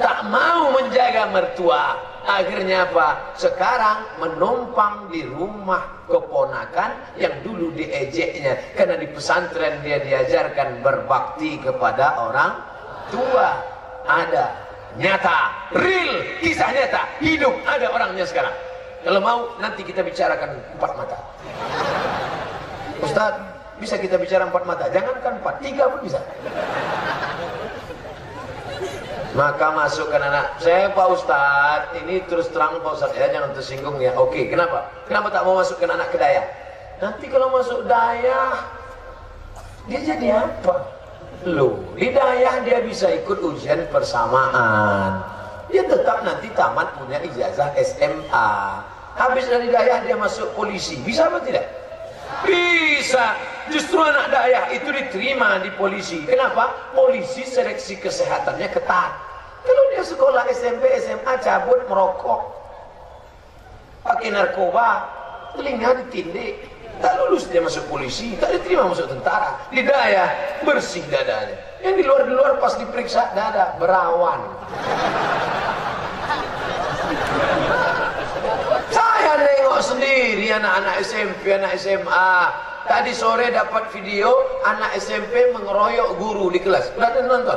Tak mau menjaga mertua. Akhirnya apa? Sekarang menumpang di rumah keponakan yang dulu diejeknya. Karena di pesantren dia diajarkan berbakti kepada orang tua. Ada, nyata, real, kisah nyata, hidup, ada orangnya sekarang. Kalau mau nanti kita bicarakan 4 mata. Ustaz, bisa kita bicara 4 mata? Jangankan 4, 3 pun bisa. Maka masukkan anak saya, Pak Ustadz, ini terus terang Pak Ustadz ya, jangan tersinggung ya. Oke, kenapa? Kenapa tak mau masukkan anak ke daya? Nanti kalau masuk daya, dia jadi apa? Loh, di daya dia bisa ikut ujian persamaan. Dia tetap nanti tamat punya ijazah SMA. Habis dari daya dia masuk polisi, bisa apa tidak? Bisa. Justru anak daya itu diterima di polisi. Kenapa? Polisi seleksi kesehatannya ketat. Kalau dia sekolah SMP, SMA cabut, merokok, pakai narkoba, telinga ditindik, tak lulus dia masuk polisi, tak diterima masuk tentara. Di daya bersih dadanya. Yang di luar pas diperiksa dada berawan. Saya nengok sendiri anak-anak SMP, anak SMA. Tadi sore dapat video anak SMP mengeroyok guru di kelas. Udah ada nonton?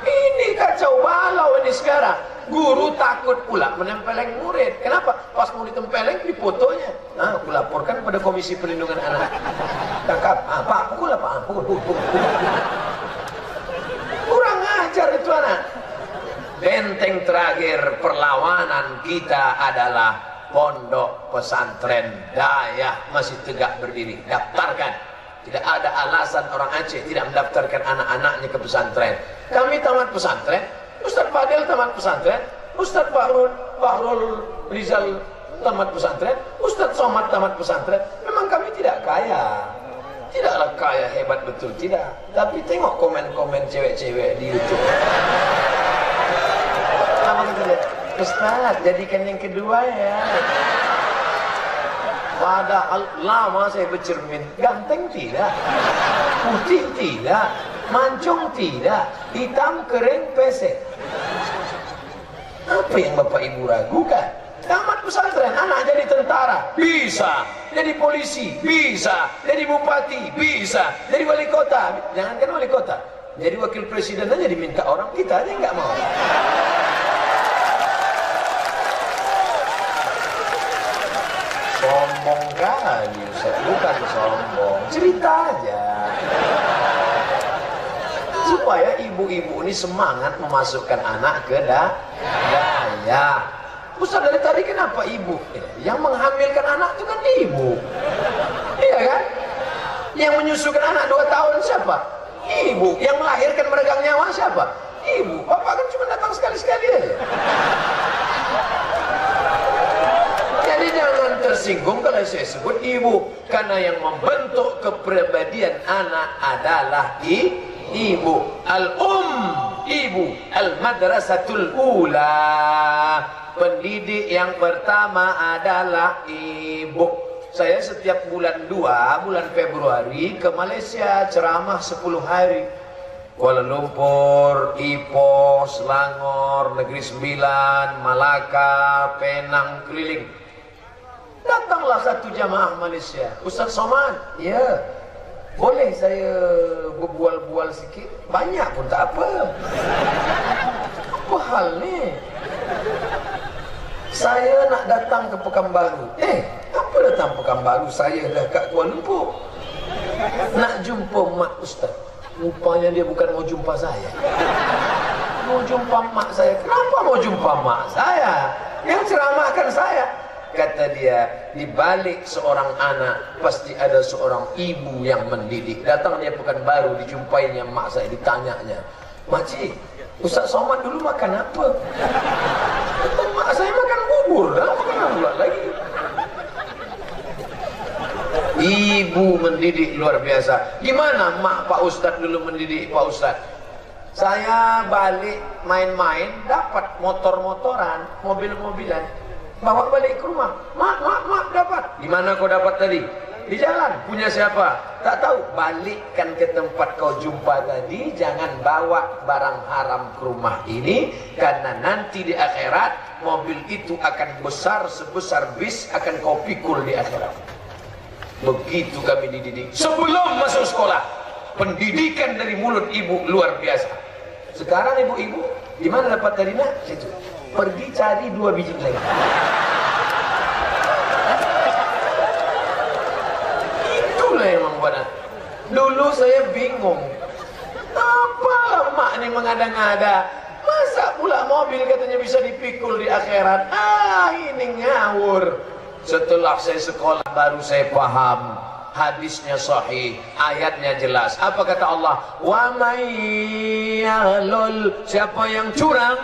Ini kacau balau ini sekarang. Guru takut pula menempeleng murid. Kenapa? Pas mau ditempeleng di fotonya. Nah, aku laporkan pada Komisi Perlindungan Anak. Tangkap. Pak, pukul lah Pak. Pukul. Kurang ajar itu anak. Benteng terakhir perlawanan kita adalah pondok pesantren daya masih tegak berdiri. Daftarkan. Tidak ada alasan orang Aceh tidak mendaftarkan anak-anaknya ke pesantren. Kami tamat pesantren, Ustadz Fadil tamat pesantren, Ustadz Bahrul Rizal tamat pesantren, Ustadz Somad tamat pesantren. Memang kami tidak kaya. Tidaklah kaya hebat betul, tidak. Tapi tengok komen-komen cewek-cewek di YouTube. Apa kita lihat? Ustadz, jadikan yang kedua ya. Padahal lama saya bercermin, ganteng tidak, putih tidak, mancung tidak, hitam kering pesek. Apa yang Bapak Ibu ragukan? Tamat pesantren, anak jadi tentara, bisa. Jadi polisi, bisa. Jadi bupati, bisa. Jadi wali kota, jangankan wali kota, jadi wakil presiden aja diminta orang, kita aja nggak mau. Sombong kali Ustaz, bukan sombong, cerita aja. Supaya ibu-ibu ini semangat memasukkan anak ke daya. Ustaz, dari tadi kenapa ibu? Yang menghamilkan anak itu kan ibu. Iya kan? Yang menyusukan anak 2 tahun siapa? Ibu. Yang melahirkan meregang nyawa siapa? Ibu. Bapak kan cuma datang sekali-sekali aja. Jadi jangan tersinggung kalau saya sebut ibu, karena yang membentuk kepribadian anak adalah ibu. Ibu. Al-madrasatul ula. Pendidik yang pertama adalah ibu. Saya setiap bulan 2, bulan Februari ke Malaysia ceramah 10 hari. Kuala Lumpur, Ipoh, Selangor, Negeri Sembilan, Malaka, Penang, keliling. Datanglah satu jamaah Malaysia. Ustaz Somad, ya, boleh saya berbual-bual sikit? Banyak pun tak apa. Apa hal ni? Saya nak datang ke Pekanbaru. Apa datang Pekanbaru? Saya dah kat Kuala Lumpur. Nak jumpa mak Ustaz. Rupanya dia bukan mau jumpa saya. Mau jumpa mak saya. Kenapa mau jumpa mak saya? Yang ceramahkan saya. Kata dia, di balik seorang anak pasti ada seorang ibu yang mendidik. Datang dia Pekanbaru, dijumpainya mak saya, ditanyanya, "Makcik, Ustaz Somad dulu makan apa?" Mak saya makan bubur, makan apa lagi? Ibu mendidik luar biasa. Gimana mak Pak Ustadz dulu mendidik Pak Ustadz? Saya balik main-main, dapat motor-motoran, mobil-mobilan, bawa balik ke rumah. Mak dapat. Di mana kau dapat tadi? Di jalan. Punya siapa? Tak tahu. Balikkan ke tempat kau jumpa tadi. Jangan bawa barang haram ke rumah ini, karena nanti di akhirat mobil itu akan besar sebesar bis, akan kau pikul di akhirat. Begitu kami dididik sebelum masuk sekolah. Pendidikan dari mulut ibu luar biasa. Sekarang ibu-ibu di mana dapat tadi nak? Situ. Pergi cari 2 biji lagi. Itulah yang membuat. Dulu saya bingung. Apa mak ini mengada-ngada? Masa pula mobil katanya bisa dipikul di akhirat? Ini ngawur. Setelah saya sekolah baru saya paham. Hadisnya sahih, ayatnya jelas. Apa kata Allah? Wa may yahlul, siapa yang curang,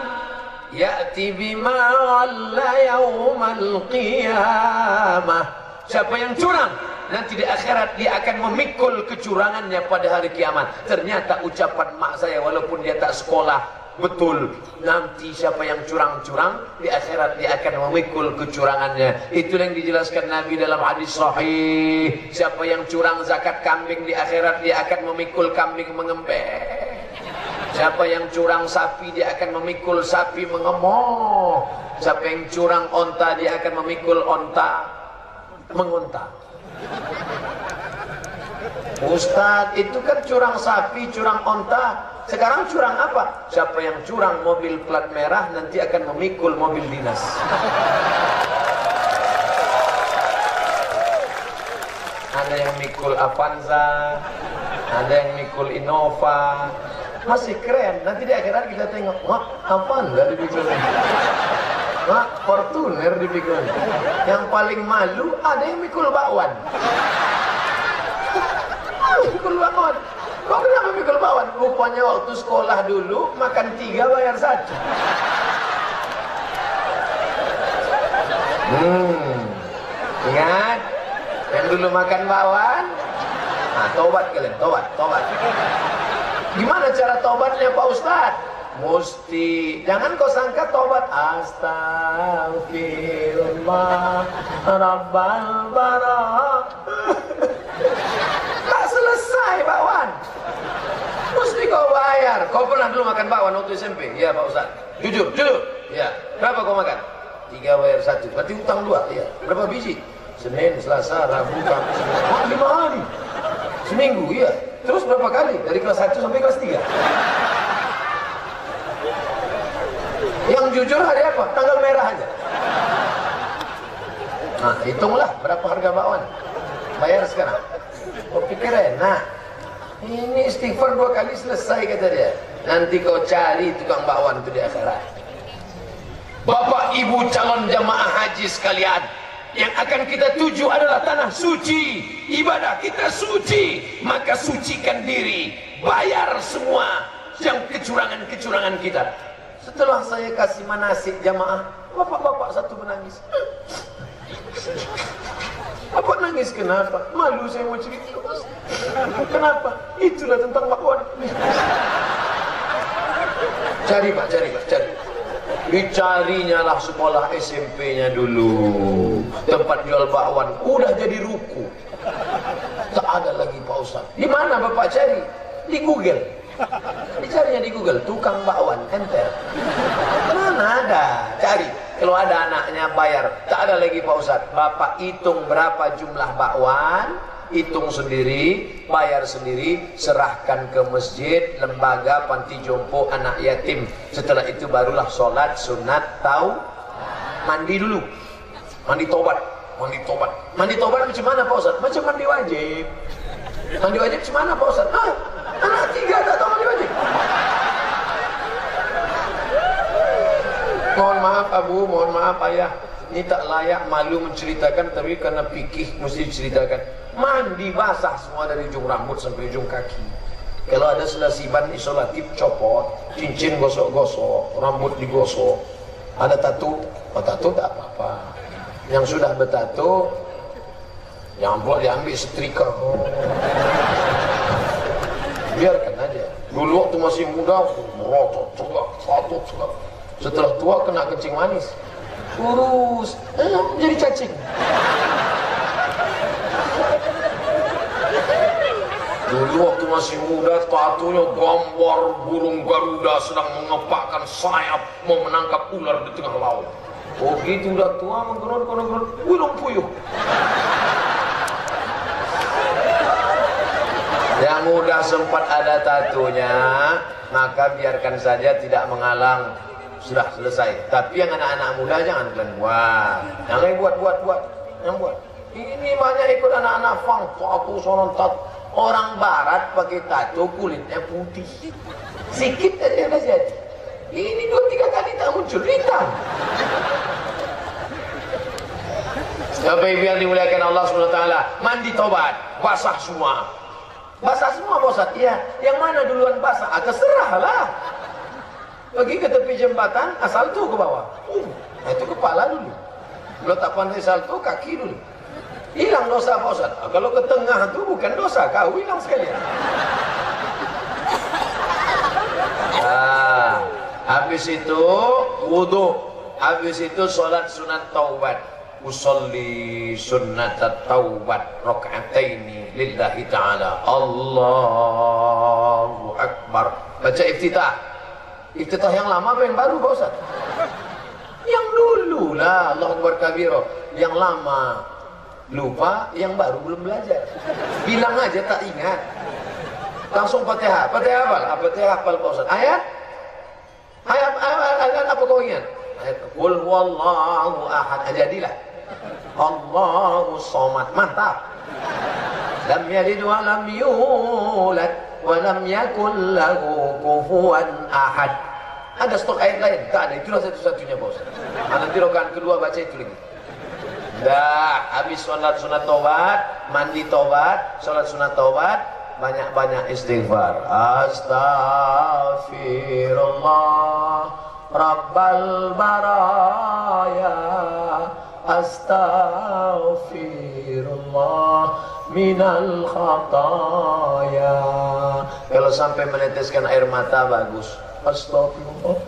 ya'ti bima ghalla yaumal qiyamah. Siapa yang curang, nanti di akhirat dia akan memikul kecurangannya pada hari kiamat. Ternyata ucapan mak saya, walaupun dia tak sekolah, betul. Nanti siapa yang curang-curang, di akhirat dia akan memikul kecurangannya. Itulah yang dijelaskan Nabi dalam hadis sahih. Siapa yang curang zakat kambing, di akhirat dia akan memikul kambing mengembek. Siapa yang curang sapi, dia akan memikul sapi mengemoh. Siapa yang curang onta, dia akan memikul onta mengunta. Ustaz, itu kan curang sapi, curang onta. Sekarang curang apa? Siapa yang curang mobil plat merah, nanti akan memikul mobil dinas. Ada yang mikul Avanza, ada yang mikul Innova. Masih keren. Nanti di akhirat kita tengok, mak Avanza dipikul, mak Fortuner dipikul. Yang paling malu ada yang mikul bakwan. Mikul bakwan. Kok kenapa mikul bakwan? Rupanya waktu sekolah dulu makan 3 bayar 1. Ingat yang dulu makan bakwan? Nah, tobat kalian, tobat. Gimana cara tobatnya Pak Ustadz? Mesti, jangan kau sangka tobat astagfirullah rabbal barak. Tak selesai bakwan. Mesti kau bayar. Kau pernah dulu makan bakwan waktu SMP? Iya Pak Ustadz. Jujur. Ya. Berapa kau makan? 3 bayar 1. Berarti utang 2. Ya. Berapa biji? Senin, Selasa, Rabu, Kamis. 5 hari. Seminggu, iya. Terus berapa kali? Dari kelas 1 sampai kelas 3. Yang jujur hari apa? Tanggal merah aja. Nah, hitunglah berapa harga bakwan. Bayar sekarang. Kau pikir enak. Ini istighfar 2 kali selesai kata dia. Nanti kau cari tukang bakwan itu di akhirat. Bapak ibu calon jamaah haji sekalian, yang akan kita tuju adalah tanah suci. Ibadah kita suci, maka sucikan diri. Bayar semua yang kecurangan-kecurangan kita. Setelah saya kasih manasik jamaah, bapak-bapak satu menangis. Apa nangis kenapa? Malu saya mau cerita. Kenapa? Itulah tentang bakwan. Cari pak, cari. Dicarinya lah sekolah SMP-nya dulu. Tempat jual bakwan udah jadi ruku. Tak ada lagi Pak Ustaz. Di mana bapak cari? Di Google. Dicarinya di Google, tukang bakwan, enter. Mana ada? Cari. Kalau ada anaknya bayar. Tak ada lagi Pak Ustaz. Bapak hitung berapa jumlah bakwan, hitung sendiri, bayar sendiri, serahkan ke masjid, lembaga, panti jompo, anak yatim. Setelah itu barulah sholat sunat mandi dulu. Mandi tobat. Mandi tobat macam mana Pak Ustaz? Macam mandi wajib. Mandi wajib macam mana Pak Ustaz? Anak 3 tak tahu mandi wajib. Mohon maaf Abu, mohon maaf Ayah. Ini tak layak, malu menceritakan, tapi karena fikih mesti diceritakan. Mandi basah semua dari ujung rambut sampai ujung kaki. Kalau ada selasiban isolatif copot, cincin gosok-gosok, rambut digosok. Ada tato, tato tak apa-apa. Yang sudah bertato, yang buat diambil setrika. Biarkan aja. Dulu waktu masih muda, merotot, tato. Setelah tua kena kencing manis. Kurus, jadi cacing. Dulu waktu masih muda, tatonya gambar burung Garuda sedang mengepakkan sayap mau menangkap ular di tengah laut. Oh gitu, udah tua menggerut, burung puyuh. Yang muda sempat ada tatonya, maka biarkan saja, tidak menghalang. Sudah selesai. Tapi yang anak-anak muda jangan kalian buat. Jangan buat. Yang buat. Ini banyak ikut anak-anak fang, tato, sonon tato. Orang barat pakai tato kulitnya putih. Sikit aja dah jadi. Ini 2-3 kali tak muncul hitam. Bapak Ibu yang dimuliakan Allah SWT, mandi tobat, basah semua. Basah semua Pak Ustaz? Iya. Yang mana duluan basah? Terserahlah. Pergi ke tepi jembatan, salto ke bawah. Itu kepala dulu. Kalau tak pandai salto, kaki dulu. Hilang dosa Pak Ustaz. Kalau ke tengah itu bukan dosa, kau hilang sekalian. Habis itu wudu. Habis itu sholat sunat taubat. Usolli sunnat taubat raka'ataini lillahi ta'ala. Allahu Akbar. Baca iftitah. Iftitah yang lama apa yang baru Pak Ustaz? Yang dulu lah, Allahu Akbar kabiro. Yang lama lupa, yang baru belum belajar. Bilang aja tak ingat. Langsung Fatihah. Fatihah hafal? Fatihah hafal Pak Ustaz. Ayat apa kau ingat? Ayat Qul huwallahu ahad. Jadilah. Allahu somad. Mantap. Lam yalid wa lam yulad wa lam yakul lahu kufuwan ahad. Ada stok ayat lain? Tak ada. Itulah satu-satunya Pak Ustaz. Nanti rokaan kedua baca itu lagi. Dah, habis sholat sunat taubat, mandi taubat, sholat sunat taubat, banyak-banyak istighfar. Astaghfirullah Rabbal baraya, astaghfirullah minal khataya. Kalau sampai meneteskan air mata bagus. Astagfirullah.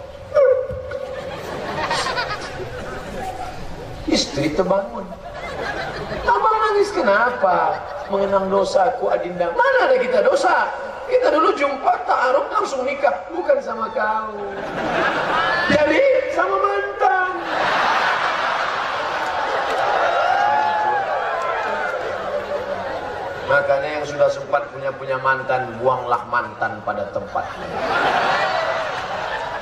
Istri terbangun. Abang nangis kenapa? Mengenang dosaku Adinda. Mana ada kita dosa? Kita dulu jumpa ta'aruf langsung nikah, bukan sama kau. Jadi sama mantan. Makanya yang sudah sempat punya mantan, buanglah mantan pada tempatnya.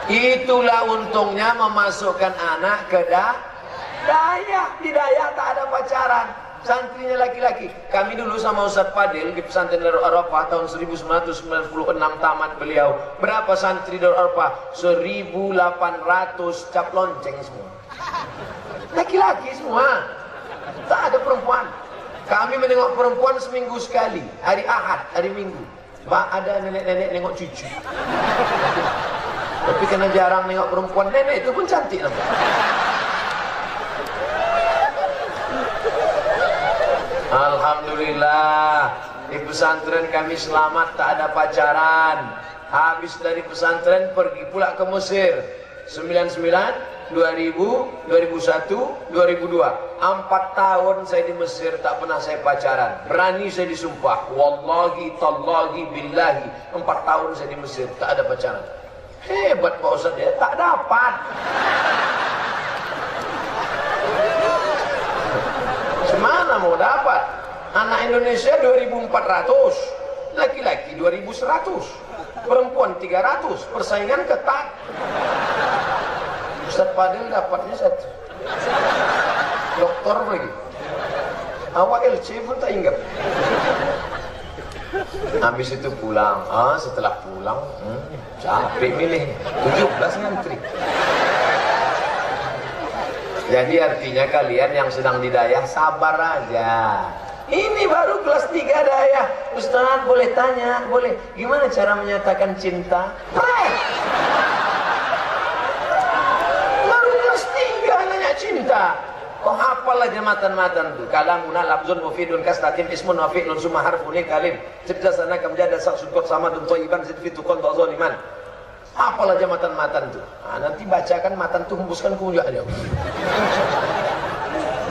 Itulah untungnya memasukkan anak ke Dayak. Di Dayak tak ada pacaran. Santrinya laki-laki. Kami dulu sama Ustadz Fadil di pesantren Darul Arafah tahun 1996 tamat beliau. Berapa santri Darul Arafah? 1.800 cap lonceng semua. Laki-laki semua. Tak ada perempuan. Kami menengok perempuan seminggu sekali. Hari Ahad, hari Minggu. Pak, ada nenek-nenek nengok cucu. Tapi karena jarang nengok perempuan, nenek itu pun cantik nampak. Alhamdulillah, di pesantren kami selamat, tak ada pacaran. Habis dari pesantren pergi pula ke Mesir. 99, 2000, 2001, 2002. 4 tahun saya di Mesir, tak pernah saya pacaran. Berani saya disumpah, wallahi, tallahi, billahi, 4 tahun saya di Mesir, tak ada pacaran. Hebat Pak Ustadz ya, tak dapat. Semana mau dapat? Anak Indonesia 2.400, laki-laki 2.100, perempuan 300, persaingan ketat. Ustadz Fadil dapatnya 1, dokter lagi. Awak LC pun tak ingat. Habis itu pulang. Setelah pulang, capek milih 17 ngantri. Jadi artinya kalian yang sedang di Dayak sabar aja. Ini baru kelas 3 Dayak. Ustaz boleh tanya? Boleh. Gimana cara menyatakan cinta? Baru kelas 3 nanya cinta. Kok hafal aja matan-matan tuh. Kalamuna labzun mufidun kasnatin ismun wafi'lun summa harfun kalim. Cerdasana kamjada saksudkot sama dun toiban zidfitukon ta'zoliman. Hafal aja matan-matan tuh. Nanti bacakan matan tuh hembuskan ke ujung aja.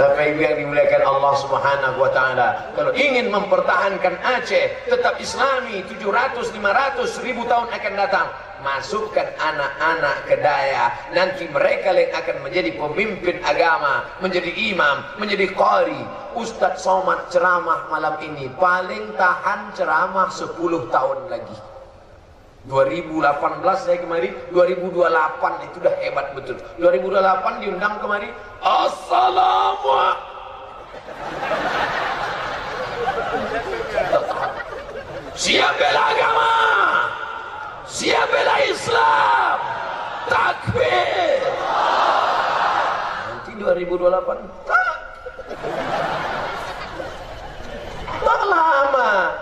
Bapak Ibu yang dimuliakan Allah Subhanahu wa taala, kalau ingin mempertahankan Aceh tetap Islami 700, 500, 1000 tahun akan datang, masukkan anak-anak ke Dayak. Nanti mereka yang akan menjadi pemimpin agama, menjadi imam, menjadi qari. Ustadz Somad ceramah malam ini paling tahan ceramah 10 tahun lagi. 2018 saya kemari, 2028 itu dah hebat betul. 2028 diundang kemari, Assalamualaikum. Siap bela agama, siap bela Islam, takbir. Nanti 2028 tak lama.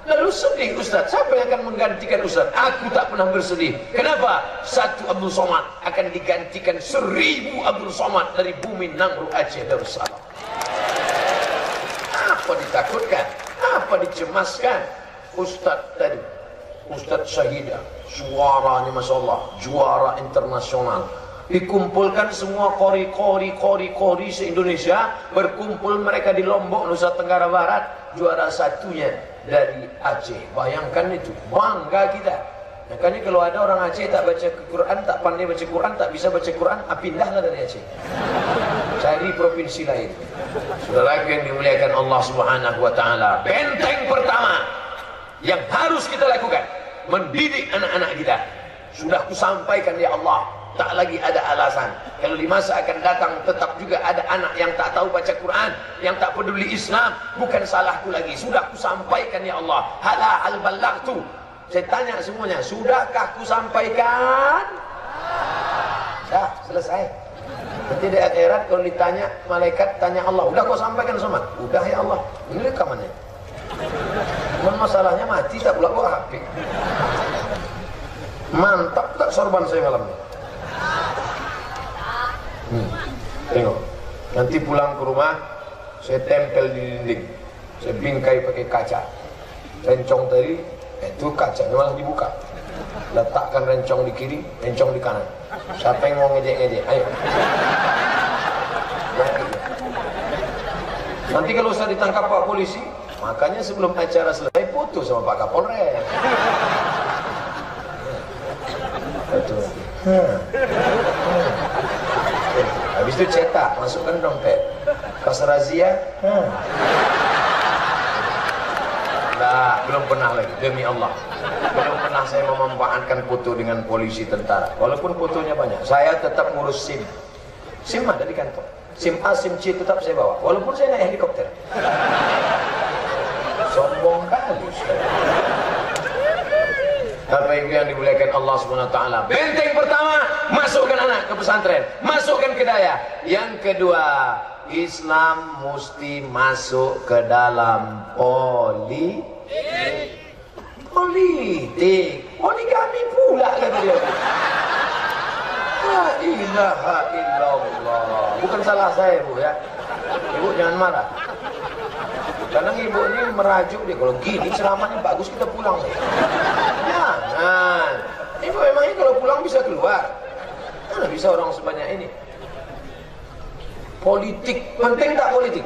Lalu sedih Ustaz, siapa yang akan menggantikan Ustaz? Aku tak pernah bersedih. Kenapa? 1 Abdul Somad akan digantikan 1000 Abdul Somad dari bumi Nangru Aceh Darussalam. Apa ditakutkan? Apa dicemaskan? Ustaz tadi, Ustaz Syahidah, suaranya Masya Allah, juara internasional. Dikumpulkan semua kori se-Indonesia, berkumpul mereka di Lombok, Nusa Tenggara Barat, juara satunya dari Aceh. Bayangkan itu, bangga kita. Makanya kalau ada orang Aceh tak baca Quran, tak pandai baca Quran, tak bisa baca Quran, pindahlah dari Aceh, cari provinsi lain. Saudara yang dimuliakan Allah Subhanahu wa taala, benteng pertama yang harus kita lakukan, mendidik anak-anak kita. Sudah kusampaikan ya Allah, tak lagi ada alasan. Kalau di masa akan datang tetap juga ada anak yang tak tahu baca Quran, yang tak peduli Islam. Bukan salahku lagi, sudah kusampaikan ya Allah. Hal ballagtu. Saya tanya semuanya, sudahkah kusampaikan? Dah, selesai. Nanti di akhirat kalau ditanya, malaikat tanya Allah, udah kau sampaikan semua? Udah ya Allah. Ini rekamannya. Cuman masalahnya mati tak pula bawa HP. Mantap tak sorban saya malam ini. Tengok, nanti pulang ke rumah saya tempel di dinding, saya bingkai pakai kaca. Rencong tadi itu kacanya malah dibuka, letakkan rencong di kiri, rencong di kanan. Siapa yang mau ngejek-ngejek, ayo. Nanti kalau saya ditangkap Pak Polisi, makanya sebelum acara selesai foto sama Pak Kapolres. Itu cetak, masukkan dompet. Pas razia, nah, belum pernah lagi, demi Allah. Belum pernah saya memanfaatkan foto dengan polisi tentara. Walaupun fotonya banyak, saya tetap ngurus SIM. SIM ada di kantor. SIM A, SIM C tetap saya bawa. Walaupun saya naik helikopter. Sombong kali. Bapak Ibu yang dimuliakan Allah Subhanahu wa taala. Benteng pertama, masukkan anak ke pesantren, masukkan ke daya. Yang kedua, Islam mesti masuk ke dalam politik. Poligami pula kata dia. La ilaha illallah. Bukan salah saya, Bu ya. Ibu jangan marah. Kadang ibu ini merajuk dia, kalau gini ceramahnya bagus kita pulang. Jangan. Ibu memangnya kalau pulang bisa keluar? Mana bisa orang sebanyak ini? Politik, penting tak politik?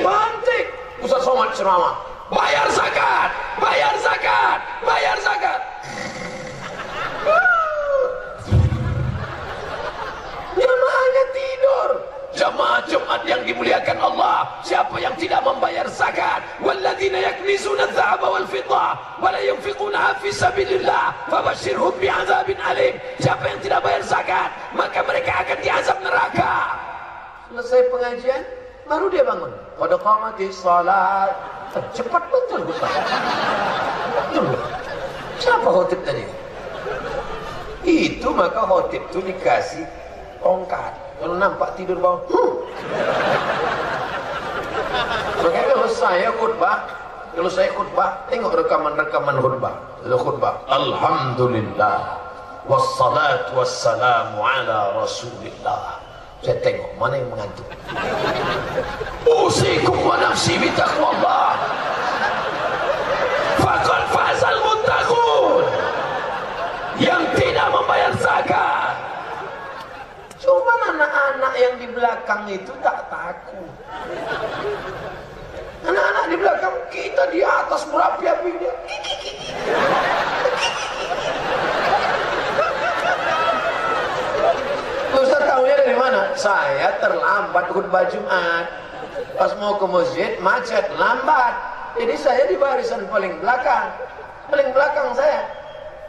Penting. Ustaz Somad ceramah, bayar zakat, bayar zakat, bayar zakat. Jamaahnya tidur. Jamaah Jumat yang dimuliakan Allah, siapa yang tidak membayar zakat, walladzina yaknizuna adh-dhahaba wal fiddah wa la yunfiqunaha fi sabilillah fabashshirhum bi'adzabin alim. Siapa yang tidak bayar zakat, maka mereka akan diazab neraka. Selesai pengajian, baru dia bangun. Qad qamatis shalat. Cepat betul Ustaz. Betul. Siapa khotib tadi? Itu maka khotib itu dikasih tongkat. Kalau nampak tidur bawah, makanya kalau saya khutbah, tengok rekaman-rekaman khutbah. Alhamdulillah, wassalatu wassalamu ala rasulillah. Saya tengok mana yang mengantuk. Usikum wa nafsi bitaqwallah. Faqad fazal muttaqun. Yang tidak membayar zakat. Cuma anak-anak yang di belakang itu tak takut. Anak-anak di belakang, kita di atas berapi-api dia. Ustaz tahunya dari mana? Saya terlambat khutbah Jumat. Pas mau ke masjid, macet, lambat. Jadi saya di barisan paling belakang. Paling belakang saya.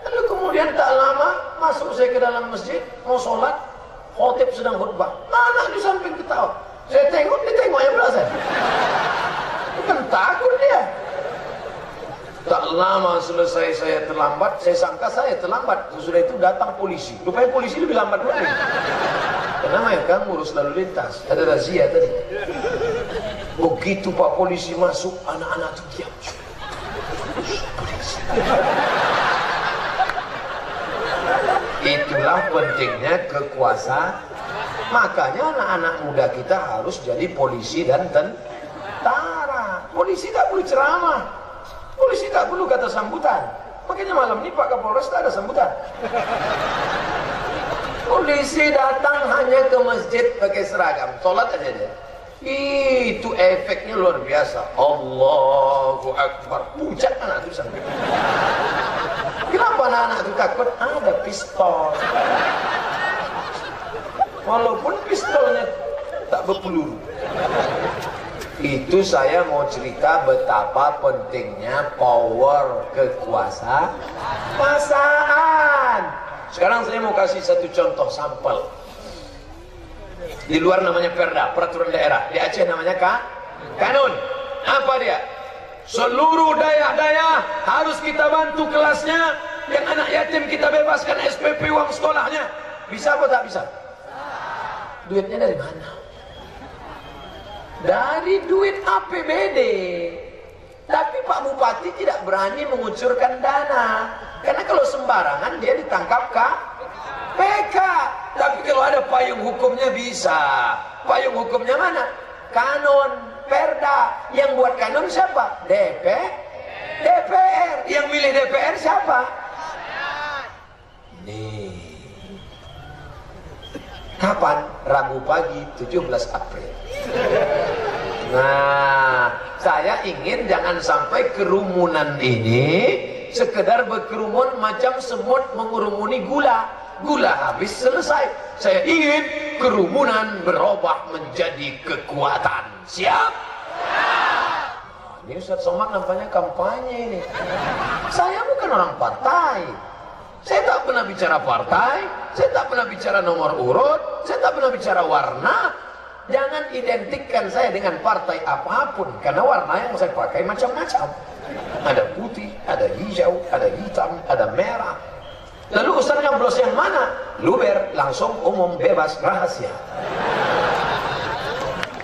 Lalu kemudian tak lama, masuk saya ke dalam masjid, mau sholat. Khotib sedang khutbah, anak di samping ketawa. Saya tengok, dia tengok yang belah saya. Bukan takut dia. Tak lama selesai saya terlambat, saya sangka saya terlambat. Sesudah itu datang polisi. Rupanya polisi lebih lambat lagi. Kenapa ya? Kan ngurus lalu lintas. Ada razia tadi. Begitu Pak polisi masuk, anak-anak itu diam. Polisi. Itulah pentingnya kekuasaan. Makanya anak-anak muda kita harus jadi polisi dan tentara. Polisi tak perlu ceramah, polisi tak perlu kata sambutan. Makanya malam ini Pak Kapolres tak ada sambutan. Polisi datang hanya ke masjid pakai seragam, sholat aja dia. Itu efeknya luar biasa. Allahu Akbar, puncak anak itu sampai. Kenapa anak-anak itu takut? Ada pistol. Walaupun pistolnya tak berpeluru. Itu saya mau cerita betapa pentingnya power kekuasaan. Sekarang saya mau kasih satu contoh sampel. Di luar namanya perda, peraturan daerah. Di Aceh namanya kanun. Apa dia? Seluruh daya-daya harus kita bantu kelasnya. Yang anak yatim kita bebaskan SPP uang sekolahnya. Bisa apa tak bisa? Duitnya dari mana? Dari duit APBD. Tapi Pak Bupati tidak berani mengucurkan dana. Karena kalau sembarangan dia ditangkap KPK. Tapi kalau ada payung hukumnya bisa. Payung hukumnya mana? Kanun. Perda. Yang buat kanun siapa? DPR. Yang milih DPR siapa? Nih. Kapan? Rabu pagi 17 April. Nah, saya ingin jangan sampai kerumunan ini sekedar berkerumun macam semut mengurumuni gula. gula habis selesai. Saya ingin kerumunan berubah menjadi kekuatan. Siap? Ini Ustaz Somad nampaknya kampanye ini. Saya bukan orang partai. Saya tak pernah bicara partai, saya tak pernah bicara nomor urut, saya tak pernah bicara warna. Jangan identikkan saya dengan partai apapun, karena warna yang saya pakai macam-macam. Ada putih, ada hijau, ada hitam, ada merah. Lalu Ustaz nyoblos yang mana? Luber, langsung, umum, bebas, rahasia.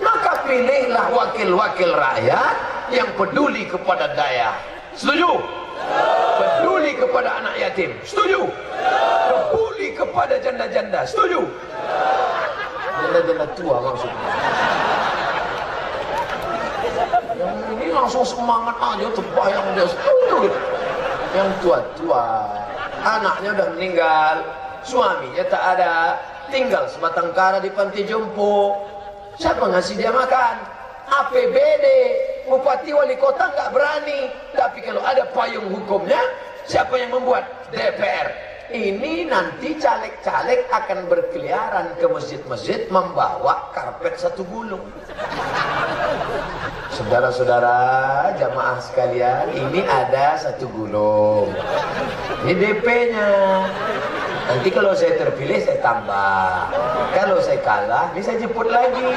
Maka pilihlah wakil-wakil rakyat yang peduli kepada daya. Setuju? Peduli kepada anak yatim. Setuju? Peduli kepada janda-janda. Setuju? Janda-janda tua maksudnya. Yang ini langsung semangat aja, terbayang dia setuju. Yang tua-tua, anaknya udah meninggal, suaminya tak ada, tinggal sebatang kara di panti jompo. Siapa ngasih dia makan? APBD. Bupati wali kota nggak berani, tapi kalau ada payung hukumnya, siapa yang membuat? DPR. Ini nanti caleg-caleg akan berkeliaran ke masjid-masjid membawa karpet satu gulung. Saudara-saudara jamaah sekalian, ini ada satu gulung. Ini DP-nya. Nanti kalau saya terpilih saya tambah. Kalau saya kalah, ini saya jemput lagi.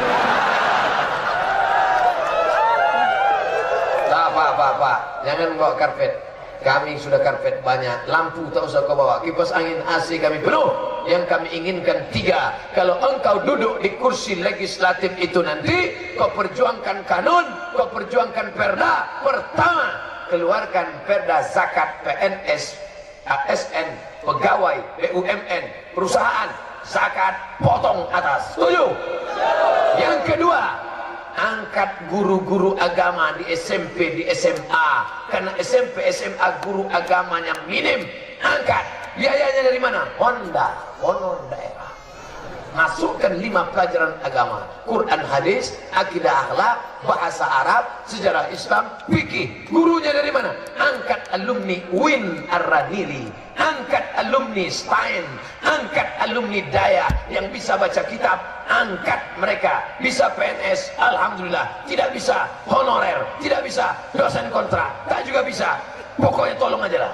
Pak, jangan bawa karpet. Kami sudah karpet banyak. Lampu tak usah kau bawa. Kipas angin AC kami penuh. Yang kami inginkan 3. Kalau engkau duduk di kursi legislatif itu nanti, kau perjuangkan kanun, kau perjuangkan perda. Pertama, keluarkan perda zakat PNS, ASN, pegawai, BUMN, perusahaan, zakat potong atas. Setuju? Yang kedua, angkat guru-guru agama di SMP, di SMA. Karena SMP, SMA guru agamanya minim. Angkat. Biayanya dari mana? Honda, honor daerah. Masukkan 5 pelajaran agama. Quran, hadis, akidah akhlak, bahasa Arab, sejarah Islam, fikih. Gurunya dari mana? Angkat alumni Win Ar-Radili. Angkat alumni Stein. Angkat alumni Daya yang bisa baca kitab. Angkat mereka. Bisa PNS, alhamdulillah. Tidak bisa honorer, tidak bisa dosen kontrak, tak juga bisa. Pokoknya tolong aja lah.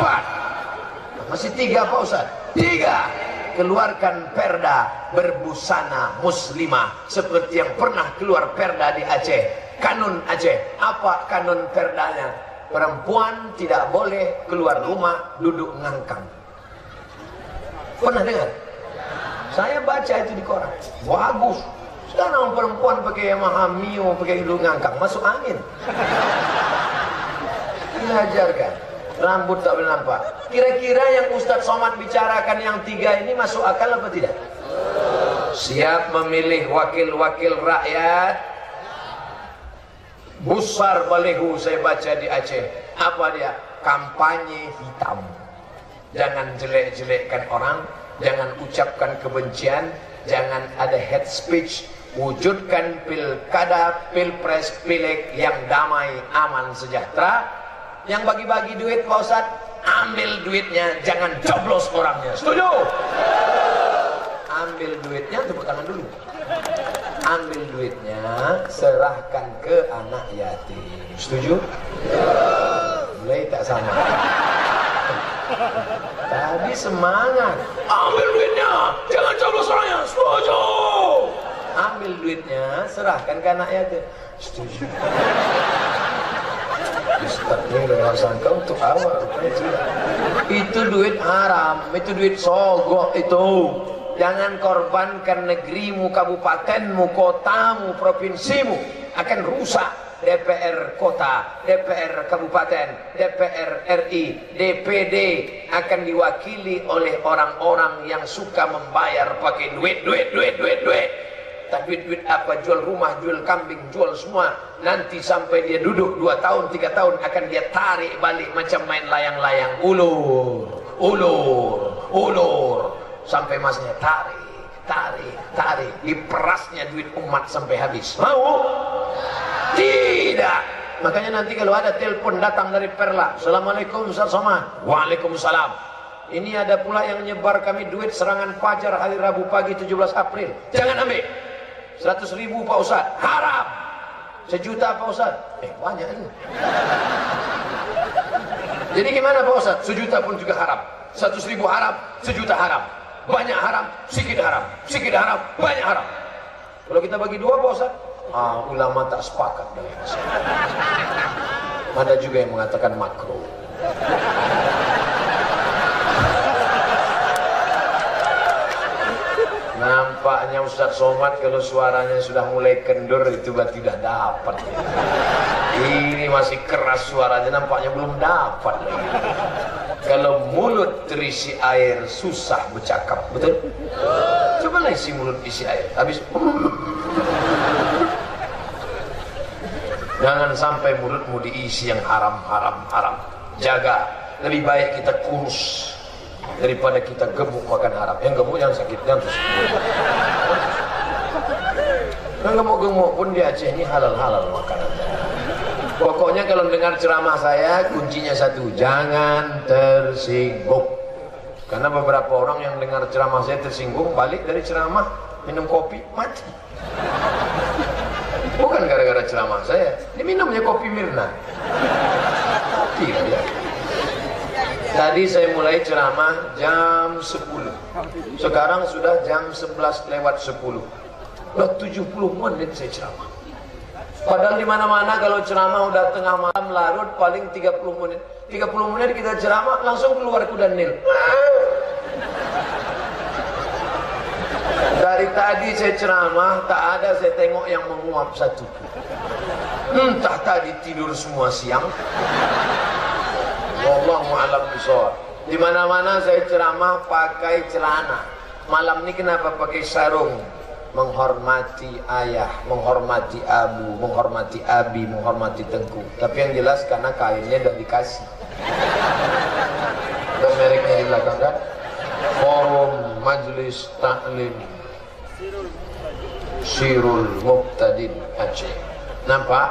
4. Masih 3 Pak Ustaz. 3. Keluarkan perda berbusana muslimah seperti yang pernah keluar perda di Aceh. Kanun Aceh. Apa kanun perdanya? Perempuan tidak boleh keluar rumah duduk ngangkang. Pernah dengar? Saya baca itu di koran. Bagus. Sekarang perempuan pakai Yamaha Mio, pakai duduk ngangkang, masuk angin. Diajarkan. Rambut tak boleh nampak. Kira-kira yang Ustadz Somad bicarakan yang 3 ini masuk akal apa tidak? Siap memilih wakil-wakil rakyat. Busar balehu saya baca di Aceh. Apa dia? Kampanye hitam. Jangan jelek-jelekkan orang, jangan ucapkan kebencian, jangan ada hate speech. Wujudkan pilkada, pilpres, pileg yang damai, aman, sejahtera. Yang bagi-bagi duit Pak Ustadz, ambil duitnya, jangan coblos orangnya. Setuju? Ambil duitnya, tepuk tangan dulu. Ambil duitnya, serahkan ke anak yatim. Setuju? Mulai tak sama. Tadi semangat. Ambil duitnya, jangan coblos orangnya. Setuju? Ambil duitnya, serahkan ke anak yatim. Setuju? Ustaznya udah sangka untuk awal. Itu duit haram, itu duit sogok itu. Jangan korbankan negerimu, kabupatenmu, kotamu, provinsimu. Akan rusak. DPR kota, DPR kabupaten, DPR RI, DPD akan diwakili oleh orang-orang yang suka membayar pakai duit. Tapi duit apa? Jual rumah, jual kambing, jual semua. Nanti sampai dia duduk 2 tahun, 3 tahun akan dia tarik balik macam main layang-layang. Ulur. Sampai masnya tarik. Diperasnya duit umat sampai habis. Mau? Tidak. Makanya nanti kalau ada telepon datang dari Perla, Assalamualaikum Ustaz Somad. Waalaikumsalam. Ini ada pula yang nyebar kami duit serangan fajar hari Rabu pagi 17 April. Jangan ambil. 100.000 Pak Ustaz. Haram. 1 juta Pak Ustaz. Banyak itu. Jadi gimana Pak Ustaz? 1 juta pun juga haram. 100.000 haram, 1 juta haram. Banyak haram, sedikit haram. Sedikit haram, banyak haram. Kalau kita bagi 2 Pak Ustaz, ulama tak sepakat dengan masalah. Ada juga yang mengatakan makruh. Nampaknya Ustaz Somad kalau suaranya sudah mulai kendur itu berarti tidak dapat. Ini masih keras suaranya, nampaknya belum dapat lagi. Kalau mulut terisi air susah bercakap, betul? Cobalah isi mulut isi air, habis. Jangan sampai mulutmu diisi yang haram. Jaga. Lebih baik kita kurus daripada kita gemuk makan haram. Yang gemuk jangan sakit, jangan terus. Yang gemuk pun di Aceh ini halal makanan. Pokoknya kalau dengar ceramah saya kuncinya satu, jangan tersinggung. Karena beberapa orang yang dengar ceramah saya tersinggung, balik dari ceramah minum kopi mati. Bukan gara-gara ceramah saya, dia minumnya kopi Mirna. Mati dia. Tadi saya mulai ceramah jam 10. Sekarang sudah jam 11:10. Udah 70 menit saya ceramah. Padahal di mana-mana kalau ceramah udah tengah malam larut paling 30 menit. 30 menit kita ceramah langsung keluar kuda Nil. Dari tadi saya ceramah tak ada saya tengok yang menguap satu. Entah tadi tidur semua siang. Wallahu a'lam bishawab. Di mana-mana saya ceramah pakai celana. Malam ini kenapa pakai sarung? Menghormati ayah, menghormati abu, menghormati abi, menghormati tengku. Tapi yang jelas karena kainnya udah dikasih. Dan mereknya di belakang kan? Forum Majelis Taklim Sirul Muqtadin Aceh. Nampak?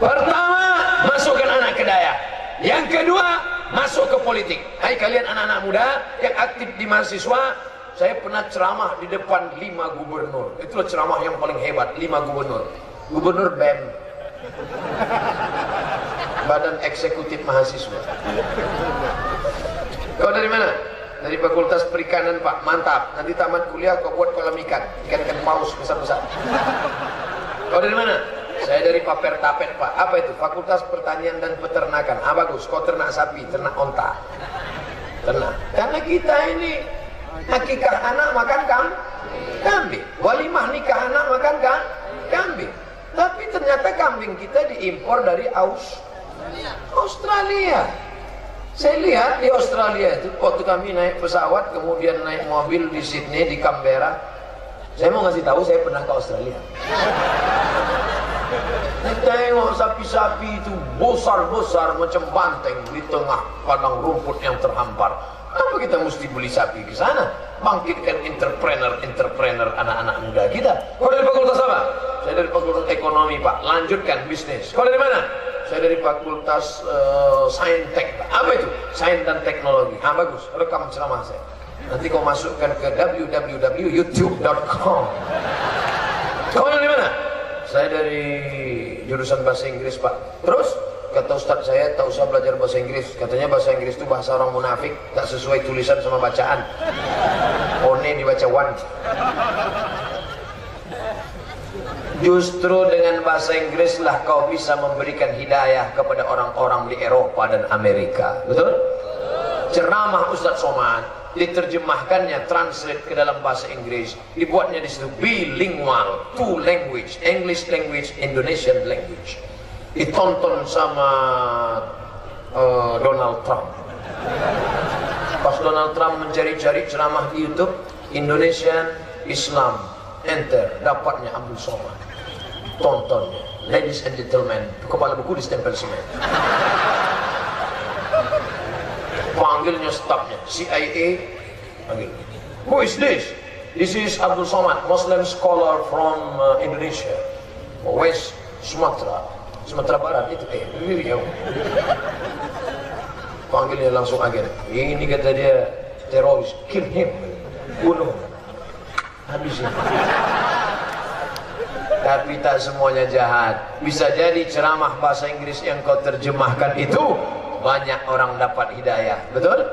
Pertama, masukkan anak ke daya. Yang kedua, masuk ke politik. Hai kalian anak-anak muda yang aktif di mahasiswa, saya pernah ceramah di depan 5 gubernur. Itulah ceramah yang paling hebat, 5 gubernur. Gubernur BEM, Badan Eksekutif Mahasiswa. Kau dari mana? Dari Fakultas Perikanan Pak, mantap. Nanti tamat kuliah kau buat kolam ikan paus besar-besar. Kau dari mana? Saya dari Paper Tapet Pak. Apa itu? Fakultas Pertanian dan Peternakan. Bagus, kau ternak sapi, ternak onta. Ternak. Karena kita ini akikah anak makan kambing. Walimah nikah anak makan kambing. Tapi ternyata kambing kita diimpor dari Australia. Saya lihat di Australia itu waktu kami naik pesawat kemudian naik mobil di Sydney, di Canberra. Saya mau ngasih tahu saya pernah ke Australia. Tengok sapi-sapi itu besar-besar macam banteng di tengah padang rumput yang terhampar. Kenapa kita mesti beli sapi ke sana? Bangkitkan entrepreneur anak-anak muda kita. Kau dari fakultas apa? Saya dari fakultas ekonomi Pak. Lanjutkan bisnis. Kau dari mana? Saya dari fakultas Saintek Pak. Apa itu? Sains dan teknologi. Bagus. Rekam ceramah saya. Nanti kau masukkan ke www.youtube.com. Kau dari mana? Saya dari jurusan bahasa Inggris Pak. Terus? Kata Ustadz saya tak usah belajar bahasa Inggris. Katanya bahasa Inggris itu bahasa orang munafik, tak sesuai tulisan sama bacaan. One dibaca one. Justru dengan bahasa Inggris lah kau bisa memberikan hidayah kepada orang-orang di Eropa dan Amerika. Betul? Ceramah Ustadz Somad diterjemahkannya, translate ke dalam bahasa Inggris, dibuatnya di situ bilingual, 2 language, English language, Indonesian language. Ditonton sama Donald Trump. Pas Donald Trump mencari-cari ceramah di YouTube Indonesian Islam, enter, dapatnya Abdul Somad. Tonton, ladies and gentlemen, kepala buku distempel semen. Panggilnya stafnya, CIA, panggil. Who is this? This is Abdul Somad, Muslim scholar from Indonesia. West Sumatera Barat itu Riau. Panggilnya langsung agen. Ini kata dia teroris, kill him, bunuh, habisin. Tapi tak semuanya jahat. Bisa jadi ceramah bahasa Inggris yang kau terjemahkan itu banyak orang dapat hidayah, betul?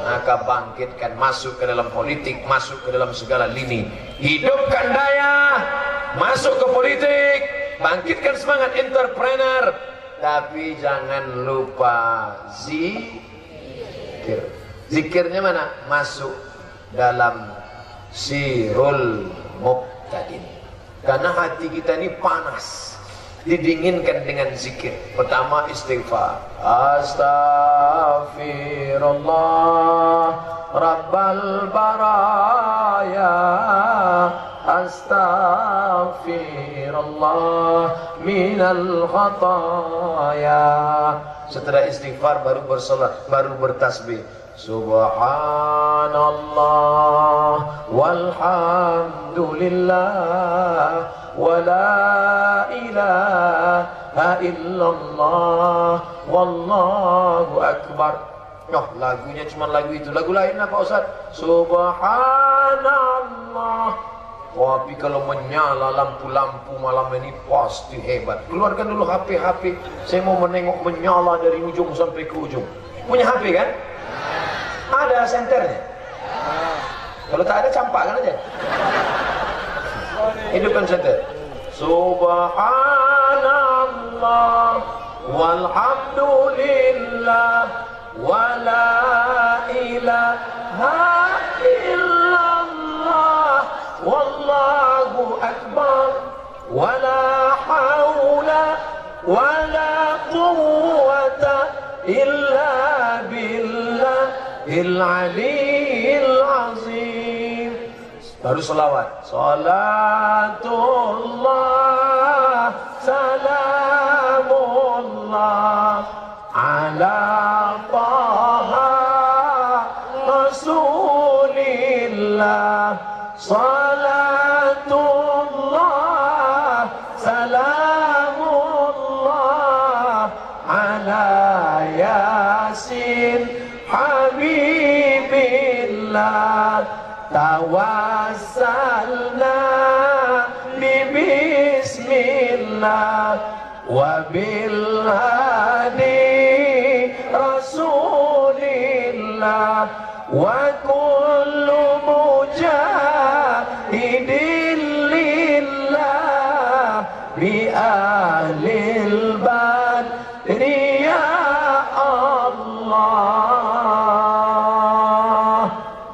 Maka bangkitkan, masuk ke dalam politik, masuk ke dalam segala lini. Hidupkan daya, masuk ke politik, bangkitkan semangat entrepreneur. Tapi jangan lupa zikir. Zikirnya mana? Masuk dalam sirul muqtadin. Karena hati kita ini panas, didinginkan dengan zikir. Pertama istighfar. Astaghfirullah Rabbal baraya, astaghfirullah minal khataya. Setelah istighfar baru bersalat, baru bertasbih. Subhanallah walhamdulillah wala ilaha illallah wallahu akbar. Oh, lagunya cuma lagu itu. Lagu lain apa Ustaz? Subhanallah. Tapi kalau menyala lampu-lampu malam ini pasti hebat. Keluarkan dulu HP. Saya mau menengok menyala dari ujung sampai ke ujung. Punya HP kan? Ada senternya. Kalau tak ada campakkan aja. Hidupkan senter. Subhanallah walhamdulillah wala ilaha illallah wallahu akbar wala haula wala quwwata illa billahil aliyyil azim. Baru selawat. Salatullah salamullah ala taha rasulillah. Salatullah salamullah ala yasin habibillah. Tawassalna bismillah wa bil hadi rasulillah wa kullu mujahidin lillah bi ahlil badri ya Allah.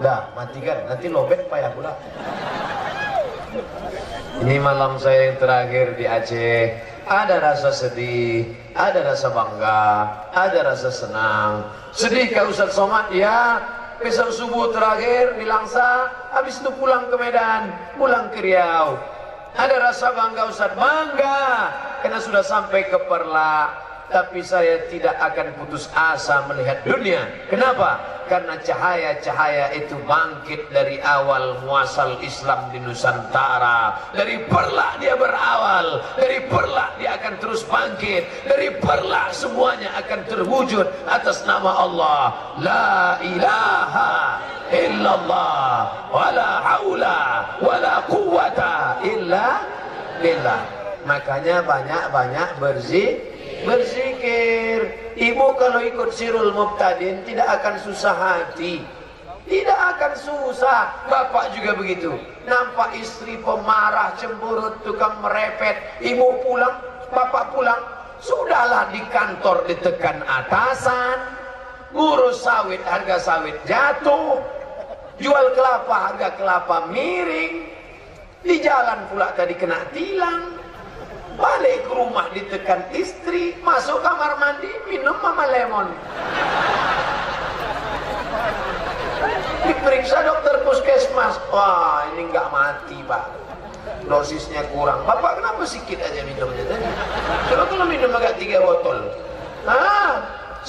Dah, matikan, nanti lobet payah pula. Ini malam saya yang terakhir di Aceh. Ada rasa sedih, ada rasa bangga, ada rasa senang. Sedih ke Ustaz Somad? Ya, besok subuh terakhir di Langsa, habis itu pulang ke Medan, pulang ke Riau. Ada rasa bangga Ustaz? Bangga, karena sudah sampai ke Perla. Tapi saya tidak akan putus asa melihat dunia. Kenapa? Karena cahaya-cahaya itu bangkit dari awal muasal Islam di Nusantara. Dari Perla dia berawal, dari Perla dia akan terus bangkit, dari Perla semuanya akan terwujud atas nama Allah. La ilaha illallah wala haula wala quwwata illa billah. Makanya banyak-banyak berzikir. Ibu kalau ikut Sirul Muqtadin tidak akan susah hati, tidak akan susah. Bapak juga begitu. Nampak istri pemarah, cemburut, tukang merepet, ibu pulang, bapak pulang, sudahlah di kantor ditekan atasan, ngurus sawit, harga sawit jatuh, jual kelapa, harga kelapa miring, di jalan pula tadi kena tilang. Balik ke rumah ditekan istri, masuk kamar mandi, minum mama lemon. Diperiksa dokter puskesmas, wah ini nggak mati pak, dosisnya kurang. Bapak kenapa sedikit aja minumnya tadi? Coba kalau minum agak 3 botol.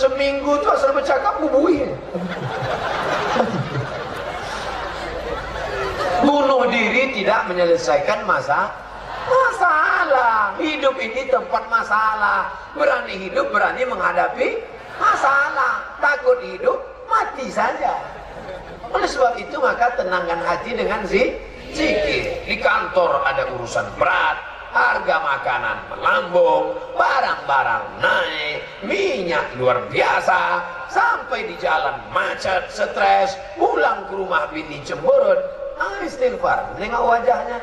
Seminggu tuh asal bercakap bubuhin. Bunuh diri tidak menyelesaikan masalah. masalah. Hidup ini tempat masalah. Berani hidup, berani menghadapi masalah. Takut hidup, mati saja. Oleh sebab itu maka tenangkan hati dengan zikir. Di kantor ada urusan berat, harga makanan melambung, barang-barang naik, minyak luar biasa, sampai di jalan macet, stres, pulang ke rumah bini cemberut, istighfar, nengok wajahnya,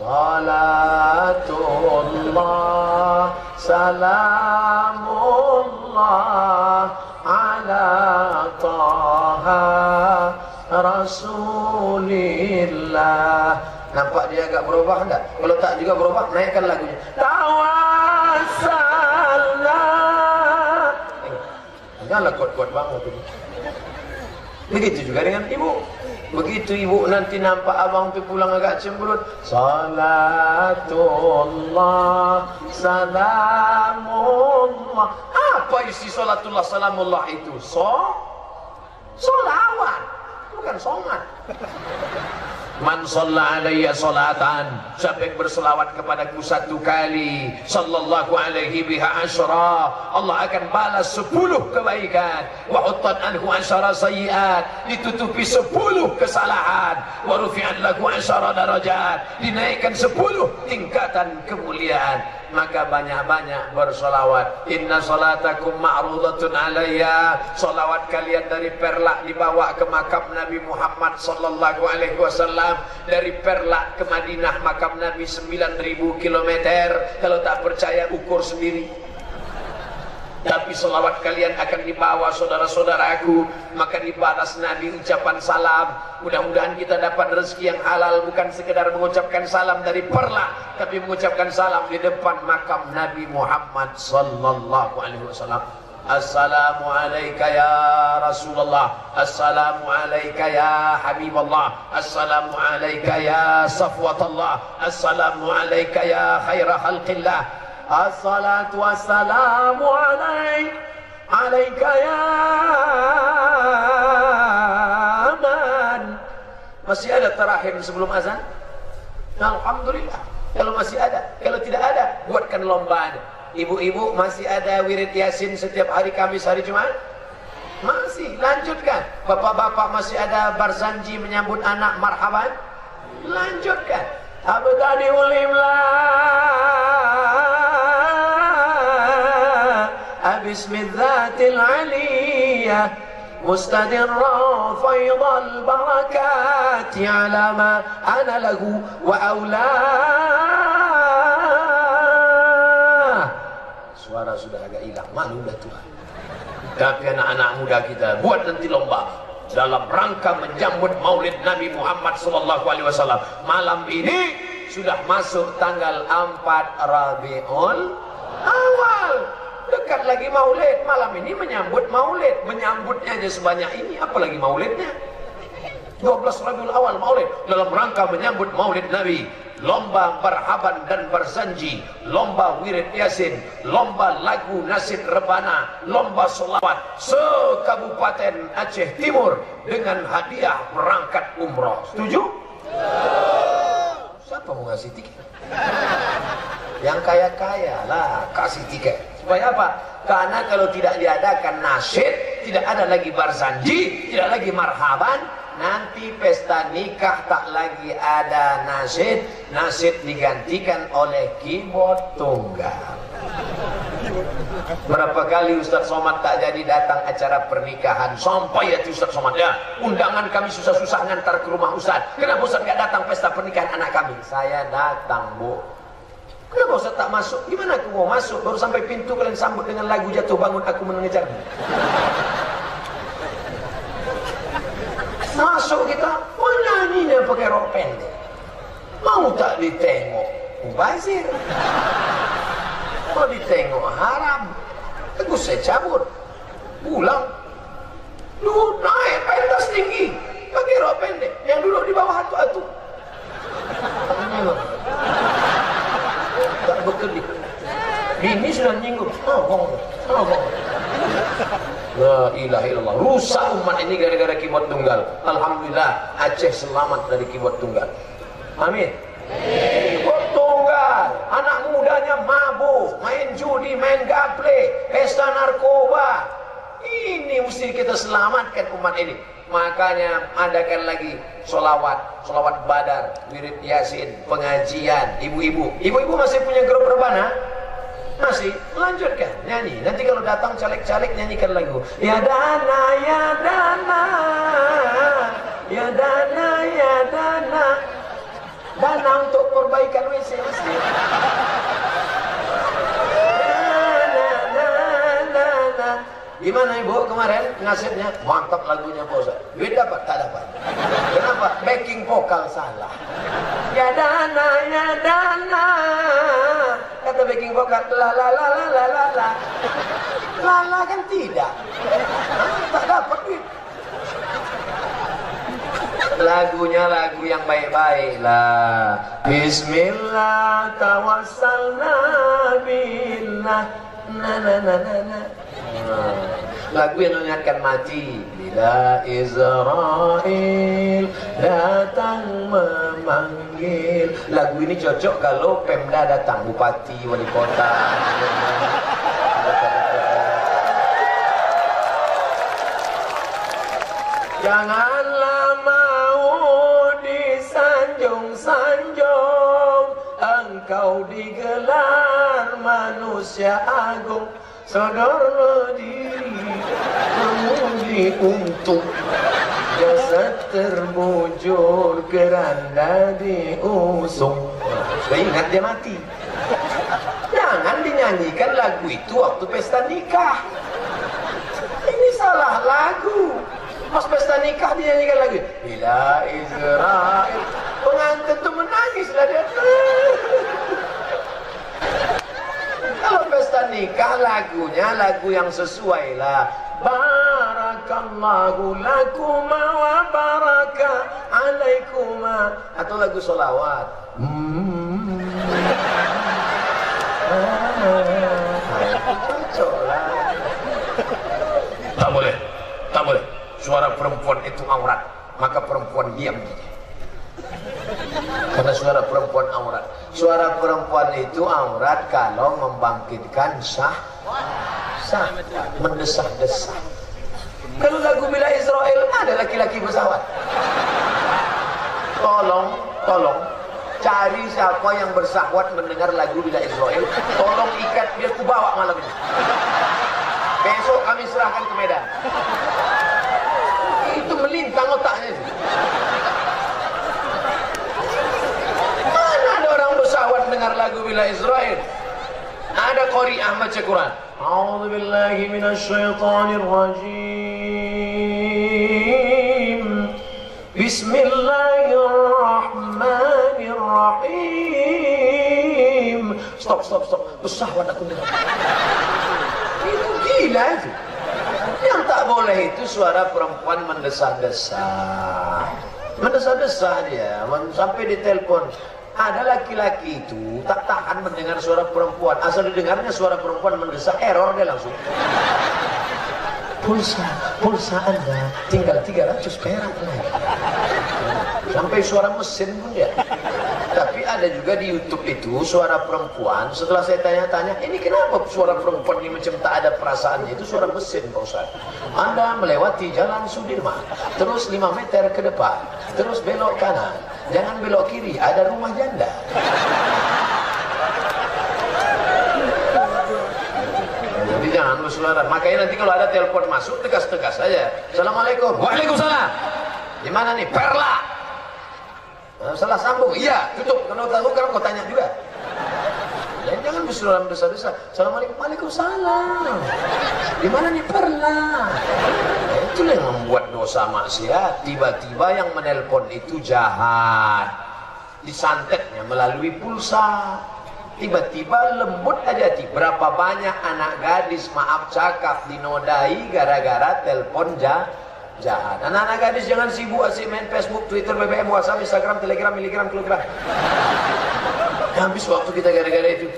salatullah salamullah ala taha rasulillah. Nampak dia agak berubah enggak? Kalau tak juga berubah, naikkan lagunya. Tawassalna. Janganlah kuat-kuat banget ini. Begitu juga dengan ibu. Begitu ibu nanti nampak abang tu pulang agak cemberut, salatullah salamullah. Apa isi salatullah salamullah itu? Solawat, bukan somat. Man shalla alayya salatan, siapa yang berselawat kepadaku satu kali, sallallahu alaihi biha asyra, Allah akan balas 10 kebaikan, wa huttat anhu asyara sayyiat, ditutupi 10 kesalahan, wa rufi'at lahu asyara darajat, dinaikkan 10 tingkatan kemuliaan. Maka banyak-banyak bersolawat. Inna salatakum ma'rudatun alayya, solawat kalian dari Perlak dibawa ke makam Nabi Muhammad sallallahu alaihi wasallam, dari Perlak ke Madinah makam Nabi 9.000 km. Kalau tak percaya ukur sendiri. Tapi solawat kalian akan dibawa saudara-saudaraku, maka dibalas Nabi ucapan salam. Mudah-mudahan kita dapat rezeki yang halal, bukan sekedar mengucapkan salam dari Perlak, tapi mengucapkan salam di depan makam Nabi Muhammad sallallahu alaihi wasallam. Assalamu alayka ya Rasulullah, assalamu alayka ya Habiballah, assalamu alayka ya Safwatullah, assalamu alayka ya khaira khalqillah. Assalatu wassalamu alaika ya man. Masih ada terahim sebelum azan? Alhamdulillah. Kalau masih ada, kalau tidak ada, buatkan lomba. Ibu-ibu masih ada wirid Yasin setiap hari Kamis, hari Jumat? Masih, lanjutkan. Bapak-bapak masih ada barzanji menyambut anak marhaban? Lanjutkan. Abdani ulimla bismidzatil aliyah mustadirra faydal barakati ala ma ana lahu wa aula. Suara sudah agak hilang, malu dah Tuhan. Tapi anak-anak muda kita buat nanti lomba dalam rangka menyambut maulid Nabi Muhammad SAW. Malam ini sudah masuk tanggal 4 Rabiul Awal. Dekat lagi maulid, malam ini menyambut maulid. Menyambutnya aja sebanyak ini, apalagi maulidnya. 12 Rabiul Awal maulid, dalam rangka menyambut maulid Nabi. Lomba marhaban dan berzanji, lomba wirid Yasin, lomba lagu nasid rebana, lomba solawat se-Kabupaten Aceh Timur dengan hadiah berangkat umroh. Setuju? Siapa mau ngasih tiket? Yang kaya-kaya lah kasih tiket. Supaya apa? Karena kalau tidak diadakan nasyid, tidak ada lagi barzanji, tidak lagi marhaban, nanti pesta nikah tak lagi ada nasyid, nasyid digantikan oleh keyboard tunggal. Berapa kali Ustaz Somad tak jadi datang acara pernikahan, sampai ya Ustaz Somad ya, undangan kami susah-susah ngantar ke rumah Ustaz. Kenapa Ustaz gak datang pesta pernikahan anak kami? Saya datang, Bu. Kenapa Ustaz tak masuk? Gimana aku mau masuk? Baru sampai pintu kalian sambut dengan lagu jatuh bangun aku mengejarmu. Masuk kita, nyanyinya pakai rok pendek. Mau tak ditengok? Mubazir. Mau ditengok haram. Aku saya cabut. Pulang. Lu naik pentas tinggi. Pakai rok pendek. Yang duduk di bawah atu-atu. Tak berkedip. Bini sudah nyinggung. Oh, la ilaha illallah. Rusak umat ini gara-gara keyboard tunggal. Alhamdulillah Aceh selamat dari keyboard tunggal. Amin. Keyboard tunggal. Anak muda main judi, main gaple, pesta narkoba. Ini mesti kita selamatkan umat ini. Makanya adakan lagi solawat badar, wirid yasin, pengajian, ibu-ibu masih punya grup rebana? Masih? Lanjutkan, nyanyi. Nanti kalau datang caleg-caleg nyanyikan lagu ya dana, ya dana, ya dana, ya dana, dana untuk perbaikan WC masjid. Gimana ibu kemarin ngasihnya? Mantap lagunya Pak Ustaz. Duit dapat? Tak dapat. Kenapa? Backing vokal salah. Ya dana, ya dana. Kata backing vokal la la la la la la la. La la kan tidak. Tak dapat duit. Lagunya lagu yang baik-baik lah. Bismillah tawassalna billah. Na na na na na. Lagu yang mengingatkan mati. Bila Israel datang memanggil. Lagu ini cocok kalau Pemda datang, bupati, wali kota. Janganlah mau disanjung-sanjung, engkau digelar manusia agung. Sadarlah diri, memuji untuk jasad terbujur keranda diusung. Sudah ingat dia mati. Jangan dinyanyikan lagu itu waktu pesta nikah. Ini salah lagu. Pas pesta nikah dinyanyikan lagu Bila Israel. Pengantin tuh menangis lah dia. Kalau pesta nikah lagunya lagu yang sesuai lah. Barakallahu lakuma wa baraka alaikuma. Atau lagu solawat. Tak boleh, tak boleh. Suara perempuan itu aurat, maka perempuan diam. Karena suara perempuan aurat. Suara perempuan itu aurat kalau membangkitkan mendesak-desak. Kalau lagu Bila Israel ada laki-laki bersawat. Tolong cari siapa yang bersahwat mendengar lagu Bila Israel. Tolong ikat dia, ku bawa malam ini. Besok kami serahkan ke Medan. Itu melintang otaknya. Bersahwat dengar lagu Bila Israel. Ada qari'ah baca Quran. A'udzu billahi minasyaitonir rajim. Bismillahirrahmanirrahim. Stop. Bersahwat aku dengar. Itu gila itu. Yang tak boleh itu suara perempuan mendesah-desah. Mendesah-desah dia sampai ditelepon. Ada laki-laki itu tak tahan mendengar suara perempuan. Asal didengarnya suara perempuan mendesak, error dia langsung. Pulsa Anda tinggal 300 perak lagi. Sampai suara mesin pun dia. Tapi ada juga di YouTube itu suara perempuan. Setelah saya tanya-tanya, ini kenapa suara perempuan ini macam tak ada perasaannya? Itu suara mesin Pak Ustaz. Anda melewati jalan Sudirman, terus 5 meter ke depan, terus belok kanan, jangan belok kiri, ada rumah janda. Jadi jangan bersuara. Makanya nanti kalau ada telepon masuk, tegas-tegas saja. Assalamualaikum. Waalaikumsalam. Di mana nih? Perla. Salah sambung. Iya, tutup. Kalau tahu kan kau tanya juga. Jangan bersuara besar-besar. Assalamualaikum. Waalaikumsalam. Di mana nih Perla? Itulah yang membuat dosa maksiat. Tiba-tiba yang menelpon itu jahat. Disantetnya melalui pulsa. Tiba-tiba lembut aja hati. Berapa banyak anak gadis maaf cakap dinodai gara-gara telpon jahat. Anak-anak gadis jangan sibuk asyik main Facebook, Twitter, BBM, WhatsApp, Instagram, Telegram, Miligram, Kilogram. Habis waktu kita gara-gara itu.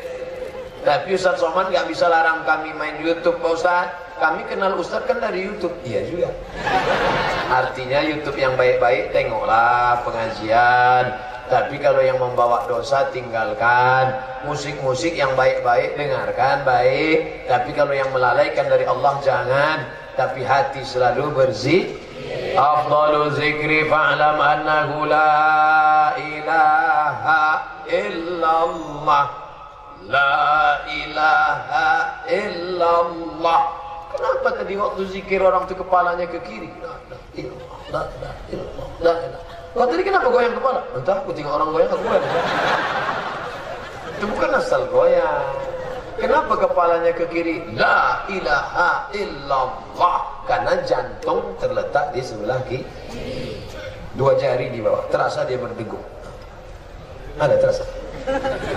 Tapi Ustaz Somad gak bisa larang kami main YouTube Pak Ustaz. Kami kenal Ustaz kan dari YouTube. Iya juga. Artinya YouTube yang baik-baik, tengoklah pengajian. Tapi kalau yang membawa dosa tinggalkan. Musik-musik yang baik-baik dengarkan baik. Tapi kalau yang melalaikan dari Allah jangan. Tapi hati selalu berzikir. Afdalu zikri fa'lam annahu la ilaha illallah. La ilaha illallah. Kenapa tadi waktu zikir orang itu kepalanya ke kiri? La ilaha illallah. La ilaha. Kau tadi kenapa goyang kepala? Entah, aku tengok orang goyang, aku goyang. Itu bukan asal goyang. Kenapa kepalanya ke kiri? La ilaha illallah. Karena jantung terletak di sebelah kiri. Dua jari di bawah. Terasa dia berdegup. Ada terasa.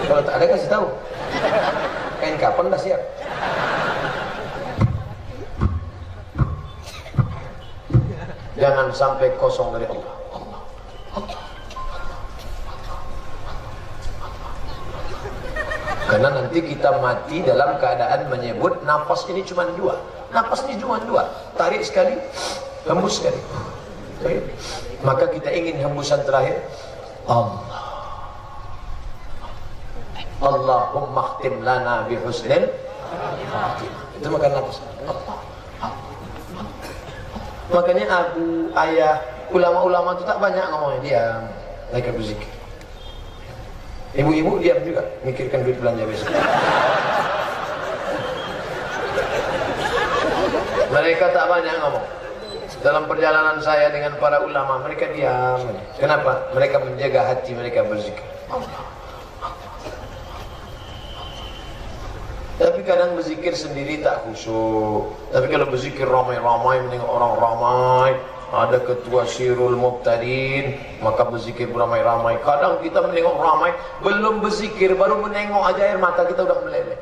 Kalau tak ada kasih tahu. Kain kapan dah siap. Jangan sampai kosong dari Allah. Karena nanti kita mati dalam keadaan menyebut nafas ini cuma dua. Nafas ini cuma dua. Tarik sekali, hembus sekali. Maka kita ingin hembusan terakhir. Allah. Allahumma khtim lana bihusnil khatimah. Itu makan nafas. Allah. Makanya abu, ayah, ulama-ulama itu tak banyak ngomongnya, diam. Mereka berzikir. Ibu-ibu diam juga, mikirkan duit belanja besok. Mereka tak banyak ngomong. Dalam perjalanan saya dengan para ulama, mereka diam. Kenapa? Mereka menjaga hati mereka berzikir. Tapi kadang berzikir sendiri tak khusyuk. Tapi kalau berzikir ramai-ramai, menengok orang ramai, ada ketua Syirul Muqtadin, maka berzikir beramai-ramai. Kadang kita menengok ramai, belum berzikir, baru menengok aja air mata kita udah meleleh.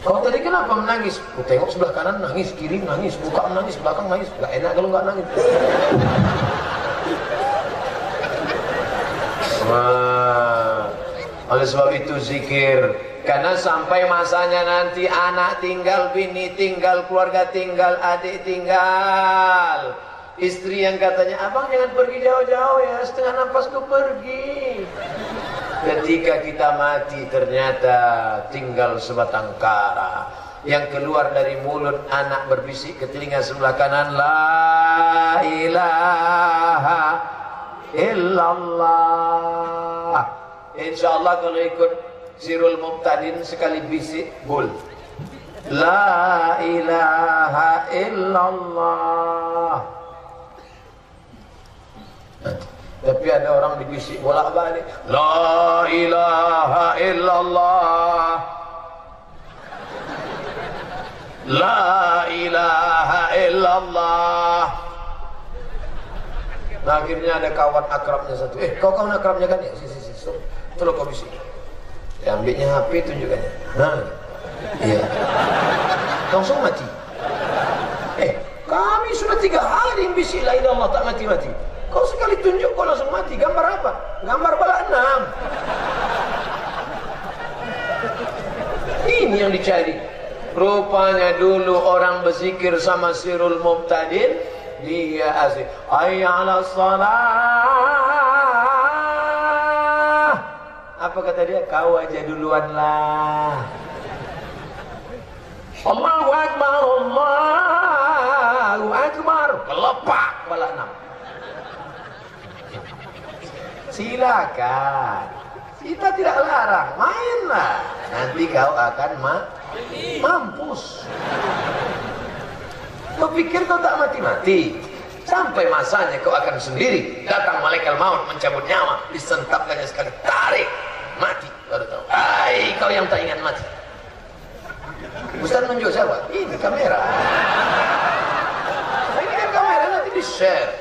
Kau tadi kenapa menangis? Ku tengok sebelah kanan nangis, kiri nangis, buka nangis, belakang nangis. Gak enak kalau nggak nangis. Oleh sebab itu zikir. Karena sampai masanya nanti anak tinggal, bini tinggal, keluarga tinggal, adik tinggal, istri yang katanya, abang jangan pergi jauh-jauh ya, setengah nafas ku pergi. Ketika kita mati ternyata tinggal sebatang kara. Yang keluar dari mulut anak berbisik ke telinga sebelah kanan, la ilaha illallah. InsyaAllah kalau ikut Sirul Muqtadin sekali bisik bol, la ilaha illallah. Tapi ada orang dibisik bolak-balik, la ilaha illallah, la ilaha illallah. Nah, akhirnya ada kawan akrabnya satu, kau kawan akrabnya kan ya, so, tolong kau bisik. Ya, ambilnya HP tunjukkan. Nah, iya. Langsung mati. Kami sudah 3 hari bisik la ilaha illallah tak mati-mati. Kau sekali tunjuk kau langsung mati. Gambar apa? Gambar balak 6. Ini yang dicari. Rupanya dulu orang berzikir sama Sirul Muqtadin, dia asik. Hayya 'alas shalah. Apa kata dia? Kau aja duluan lah. Allahu Akbar, Allahu Akbar. Kelepak balak 6. Silakan. Kita tidak larang, mainlah. Nanti kau akan mampus. Kau pikir kau tak mati-mati? Sampai masanya kau akan sendiri. Datang malaikat maut mencabut nyawa, disentapkannya sekali, tarik, mati. Baru tahu. Hai, kau yang tak ingat mati. Ustaz menunjuk siapa? Ini kamera. Ini kan kamera nanti di-share.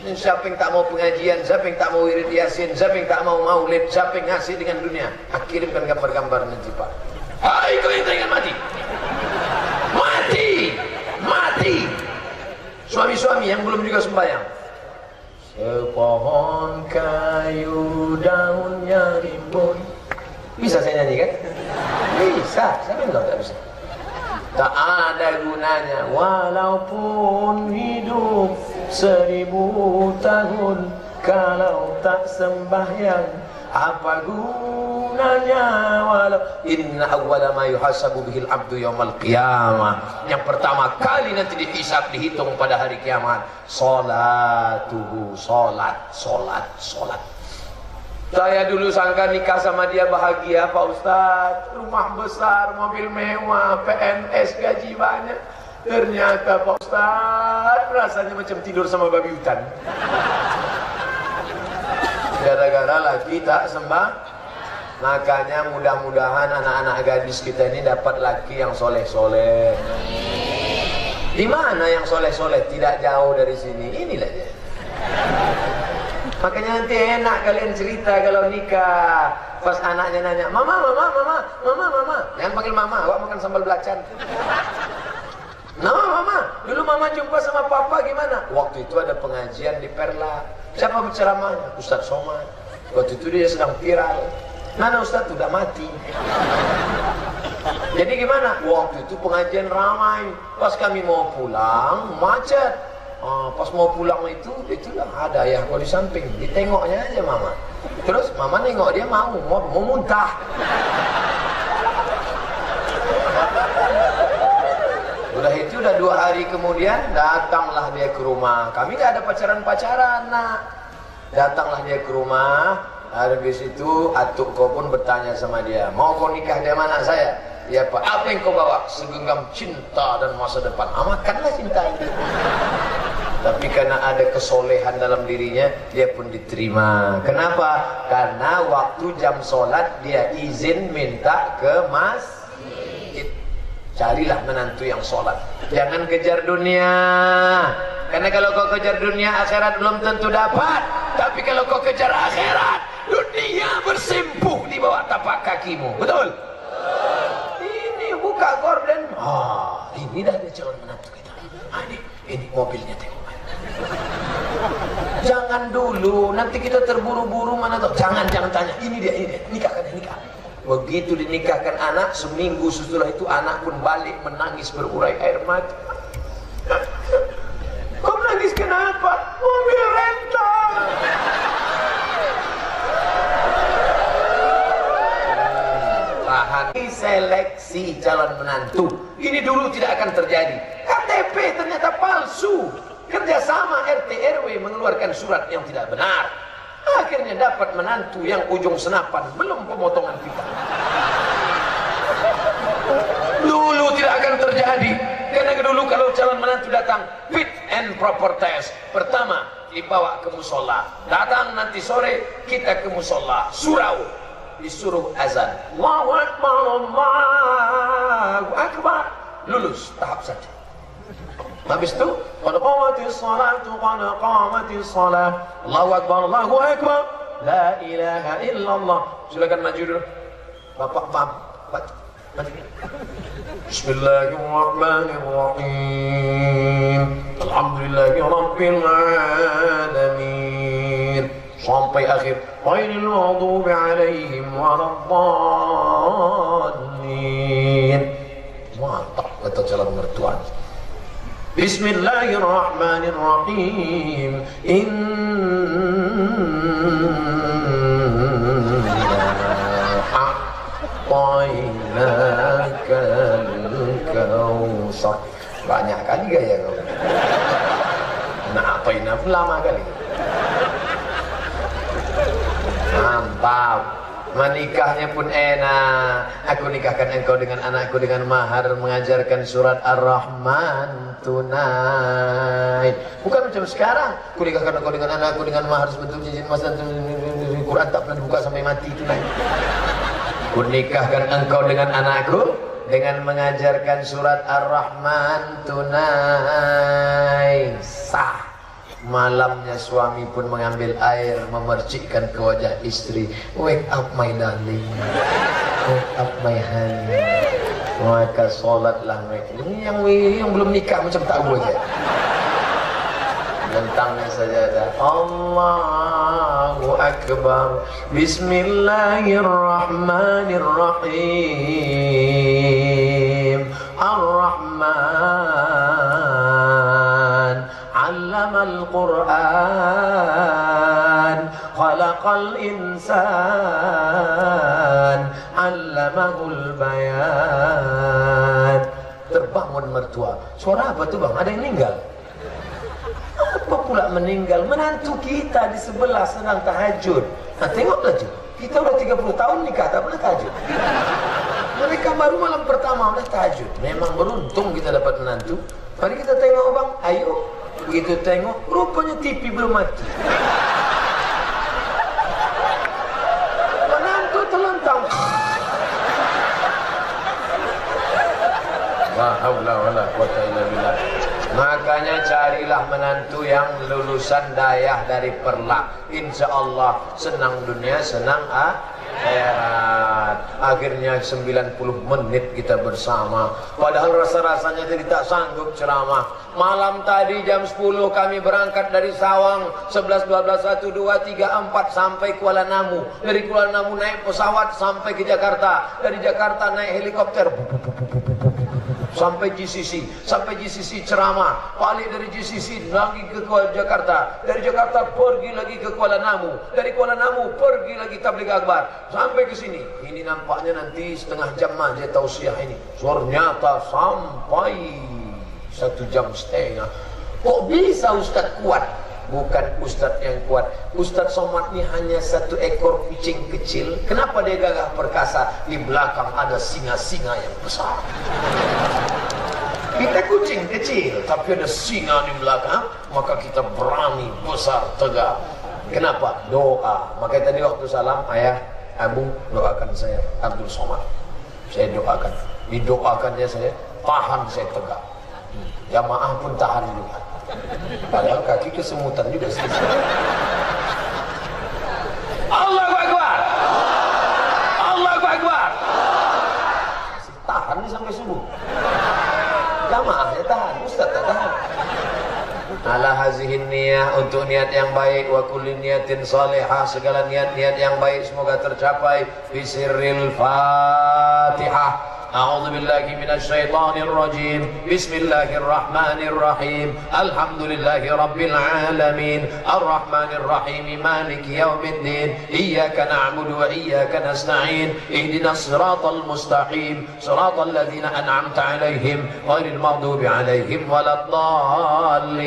Dan siapa yang tak mau pengajian, siapa yang tak mau wirid yasin, siapa yang tak mau maulid, siapa yang ngasih dengan dunia, kirimkan gambar-gambar nanti Pak. Hai, kau yang tak ingat mati. Mati, mati. Suami-suami yang belum juga sembahyang. Sepohon kayu daunnya rimbun. Bisa saya nyanyi kan? Bisa, siapa yang tahu tak bisa? Tak ada gunanya walaupun hidup 1000 tahun, Kalau tak sembahyang, apa gunanya? Walau inna awwala ma yuhasabu bihil abdu yaumal qiyamah. Yang pertama kali nanti dihisab, dihitung pada hari kiamat, salatuhu, salat. Saya dulu sangka nikah sama dia bahagia Pak Ustadz, rumah besar, mobil mewah, PNS, gaji banyak. Ternyata Pak Ustadz rasanya macam tidur sama babi hutan. Gara-gara laki tak sembah. Makanya mudah-mudahan anak-anak gadis kita ini dapat laki yang soleh-soleh. Di mana yang soleh-soleh? Tidak jauh dari sini. Inilah dia. Makanya nanti enak kalian cerita kalau nikah. Pas anaknya nanya, mama. Jangan panggil mama, awak makan sambal belacan. Mama, dulu mama jumpa sama papa gimana? Waktu itu ada pengajian di Perla. Siapa berceramahnya? Ustadz Somad. Waktu itu dia sedang viral. Mana Ustadz? Udah mati. Jadi gimana? Waktu itu pengajian ramai. Pas kami mau pulang, macet. Pas mau pulang itulah ada ya kalau di samping, ditengoknya aja mama. Terus mama nengok dia mau muntah. Udah itu udah 2 hari kemudian datanglah dia ke rumah. Kami nggak ada pacaran nak. Datanglah dia ke rumah. Habis itu atuk kau pun bertanya sama dia, mau kau nikah dengan anak saya? Ya Pak. Apa yang kau bawa? Segenggam cinta dan masa depan. Makanlah cinta itu. Tapi karena ada kesolehan dalam dirinya, dia pun diterima. Kenapa? Karena waktu jam sholat dia izin minta ke masjid. Carilah menantu yang sholat. Jangan kejar dunia. Karena kalau kau kejar dunia, akhirat belum tentu dapat. Tapi kalau kau kejar akhirat, dunia bersimpuh di bawah tapak kakimu. Betul? Ini buka gorden. Ini dah dia calon menantu kita. Ini mobilnya tengok. Jangan dulu, nanti kita terburu-buru mana tahu. Jangan tanya. Ini dia, nikahkan. Begitu dinikahkan anak, seminggu setelah itu anak pun balik menangis berurai air mata. Kau menangis kenapa? Mobil rental. Tahan. Seleksi calon menantu. Ini dulu tidak akan terjadi. KTP ternyata palsu. Kerjasama RT RW mengeluarkan surat yang tidak benar. Akhirnya dapat menantu yang ujung senapan, belum pemotongan pita. Dulu tidak akan terjadi. Karena dulu kalau calon menantu datang, fit and proper test. Pertama, dibawa ke musola. Datang nanti sore, kita ke musola. Surau. Disuruh azan. Allahu Akbar, Allahu Akbar. Lulus tahap 1. Habis itu, qad qamatis salatu, qad qamatis salah. Allahu Akbar, Allahu Akbar. La ilaha illallah. Silakan maju dulu. Bapak, maju. Bismillahirrahmanirrahim. Alhamdulillahi rabbil alamin. Sampai akhir. Ghairil maghdubi alaihim waladdallin. Mantap kata calon mertua. Bismillahirrahmanirrahim. Banyak kali gaya kau. Lama kali. Mantap. Menikahnya pun enak. Aku nikahkan engkau dengan anakku dengan mahar mengajarkan surat Ar-Rahman tunai. Bukan macam sekarang. Aku nikahkan engkau dengan anakku dengan mahar sebentuk cincin emas dan Quran tak pernah dibuka sampai mati tunai. Aku nikahkan engkau dengan anakku dengan mengajarkan surat Ar-Rahman tunai. Sah. Malamnya suami pun mengambil air memercikkan ke wajah istri. Wake up my darling, wake up my honey. Maka solatlah mereka. Ini yang belum nikah macam tahu aja. Bentangnya saja ada. Allahu Akbar. Bismillahirrahmanirrahim. Ar-Rahman Allamal Quran. khalaqal insan 'allamahul bayan. Terbangun mertua. Suara apa tuh bang? Ada yang meninggal? Apa pula meninggal? Menantu kita di sebelah sedang tahajud. Nah tengoklah tuh, kita udah 30 tahun nikah tak pernah tahajud. Mereka baru malam pertama udah tahajud. Memang beruntung kita dapat menantu. Mari kita tengok bang, ayo. Begitu tengok, rupanya TV belum mati. Menantu terlentang. La haula wala quwwata illa billah. Makanya carilah menantu yang lulusan dayah dari Perlak. Insya Allah senang dunia, senang akhirat. Akhirnya 90 menit kita bersama. Padahal rasa-rasanya jadi tak sanggup ceramah. Malam tadi jam 10 kami berangkat dari Sawang. 11, 12, 1, 2, 3, 4 sampai Kuala Namu. Dari Kuala Namu naik pesawat sampai ke Jakarta. Dari Jakarta naik helikopter sampai GCC, sampai GCC ceramah, balik dari GCC lagi ke Kuala Jakarta, dari Jakarta pergi lagi ke Kuala Namu, dari Kuala Namu pergi lagi tabligh akbar sampai ke sini. Ini nampaknya nanti setengah jam aja tausiah ini. Ternyata sampai 1 jam setengah. Kok bisa Ustaz kuat? Bukan Ustaz yang kuat. Ustaz Somad ini hanya 1 ekor kucing kecil. Kenapa dia gagah perkasa? Di belakang ada singa-singa yang besar. Kita kucing kecil, tapi ada singa di belakang, maka kita berani, besar, tegak. Kenapa? Doa. Makanya tadi waktu salam, ayah, abang doakan saya, Abdul Somad. Saya doakan. Didoakannya saya, tahan saya tegak. Jamaah pun tahan juga. Padahal kaki kesemutan juga selesai. Allahu Akbar. Allahu Akbar. Tahan nih sampai subuh. Jamaahnya tahan, Ustaz tak tahan. Ala hazihin niyah, untuk niat yang baik, wa kulli niyatin salihah, segala niat-niat yang baik semoga tercapai. Bisirril Fatihah. A'udzu billahi minasyaitonir rajim. Bismillahirrahmanirrahim. Alhamdulillahi rabbil alamin. Arrahmanir rahim. Maliki yaumiddin. Iyyaka na'budu wa iyyaka nasta'in. Ihdinas siratal mustaqim. Siratal ladzina an'amta 'alaihim ghairil maghdubi 'alaihim waladdallin.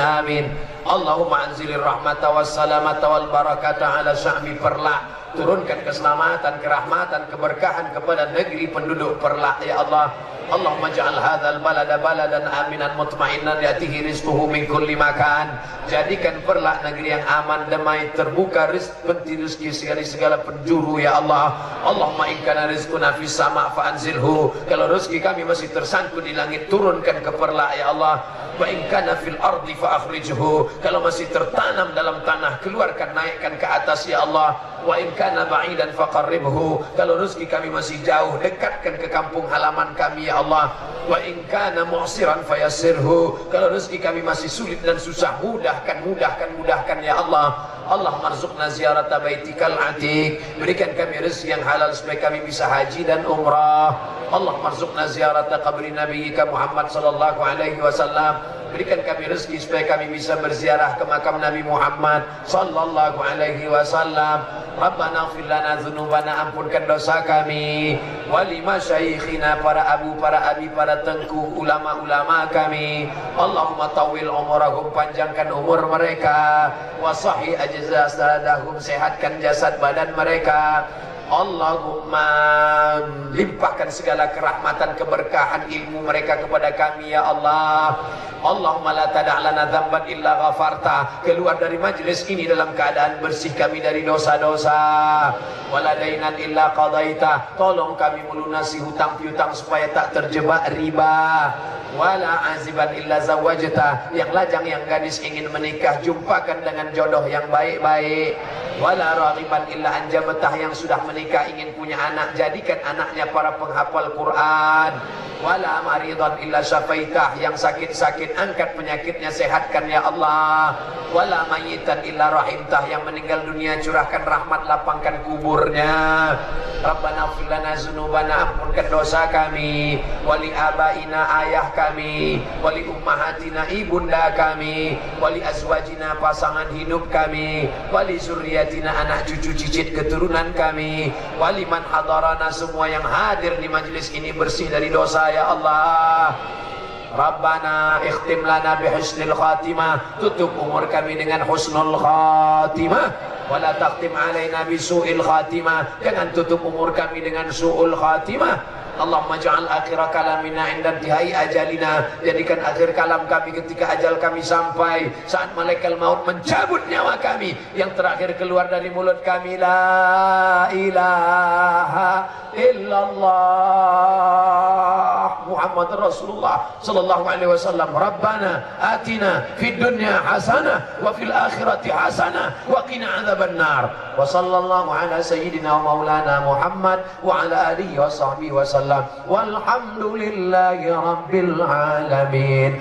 Amin. Allahumma anzilir rahmata was salamata wal barakata ala sya'bi Perlak. Turunkan keselamatan, kerahmatan, keberkahan kepada negeri penduduk Perlak ya Allah. Allahumma ja'al hadzal balada baladan aminan mutma'innan ya'tihi rizquhu min kulli makan. Jadikan Perlak negeri yang aman, damai, terbuka rezeki segala penjuru ya Allah. Allahumma in kana rizquna fis sama' fa anzilhu. Kalau rezeki kami masih tersangkut di langit, turunkan ke Perlak ya Allah. Wa in kana fil ardi fa akhrijhu. Kalau masih tertanam dalam tanah, keluarkan, naikkan ke atas ya Allah. Wa in kana ba'idan faqarribhu. Kalau rezeki kami masih jauh, dekatkan ke kampung halaman kami ya Allah. Wa in kana mu'siran fayassirhu. Kalau rezeki kami masih sulit dan susah, mudahkan ya Allah. Allah marzuqna ziyarata baitikal atiq. Berikan kami rezeki yang halal supaya kami bisa haji dan umrah. Allah marzuqna ziyarata qabri nabiyyika Muhammad sallallahu alaihi wasallam. Berikan kami rezeki supaya kami bisa berziarah ke makam Nabi Muhammad sallallahu alaihi wasallam. Rabbana ighfir lana dzunubana, ampunkan dosa kami. Wali masyaikhina, para abu, para abi, para tengku, ulama-ulama kami. Allahumma tawil umurahum, panjangkan umur mereka. Wa sahih ajzadahum, sehatkan jasad badan mereka. Allahumma limpahkan segala kerahmatan, keberkahan ilmu mereka kepada kami ya Allah. Allahumma la tada' lana dzamban illa ghafarta. Keluar dari majlis ini dalam keadaan bersih kami dari dosa-dosa. Wala dainan illa qadaita. Tolong kami melunasi hutang piutang supaya tak terjebak riba. Wala aziban illa zawajta. Yang lajang, yang gadis ingin menikah, jumpakan dengan jodoh yang baik-baik. Wala raghiban illa anjabatah. Yang sudah menikah ingin punya anak, jadikan anaknya para penghafal Quran. Wala maridan illa syafaitah. Yang sakit-sakit, angkat penyakitnya, sehatkan ya Allah. Wala mayitan illa rahimtah. Yang meninggal dunia, curahkan rahmat, lapangkan kuburnya. Rabbana ighfir lana dzunubana, ampunkan dosa kami. Wali abaina, ayah kami, wali ummahatina ibunda kami, wali azwajina pasangan hidup kami, wali zurriyatina anak cucu cicit keturunan kami, wali man hadarana semua yang hadir di majelis ini bersih dari dosa ya Allah. Rabbana ikhtim lana bihusnil khatimah, tutup umur kami dengan husnul khatimah, wala taqtim alaina bisu'il khatimah, jangan tutup umur kami dengan su'ul khatimah. Allahumma ja'al akhira kalamina inda intihai ajalina, jadikan akhir kalam kami ketika ajal kami sampai, saat malaikat maut mencabut nyawa kami, yang terakhir keluar dari mulut kami la ilaha illallah Muhammad Rasulullah sallallahu alaihi wasallam. Rabbana atina fid dunya hasanah wa fil akhirati hasanah wa qina adzabannar. Wa sallallahu ala sayyidina wa maulana Muhammad wa ala alihi wa sahbihi wa sallam. Walhamdulillahi rabbil alamin.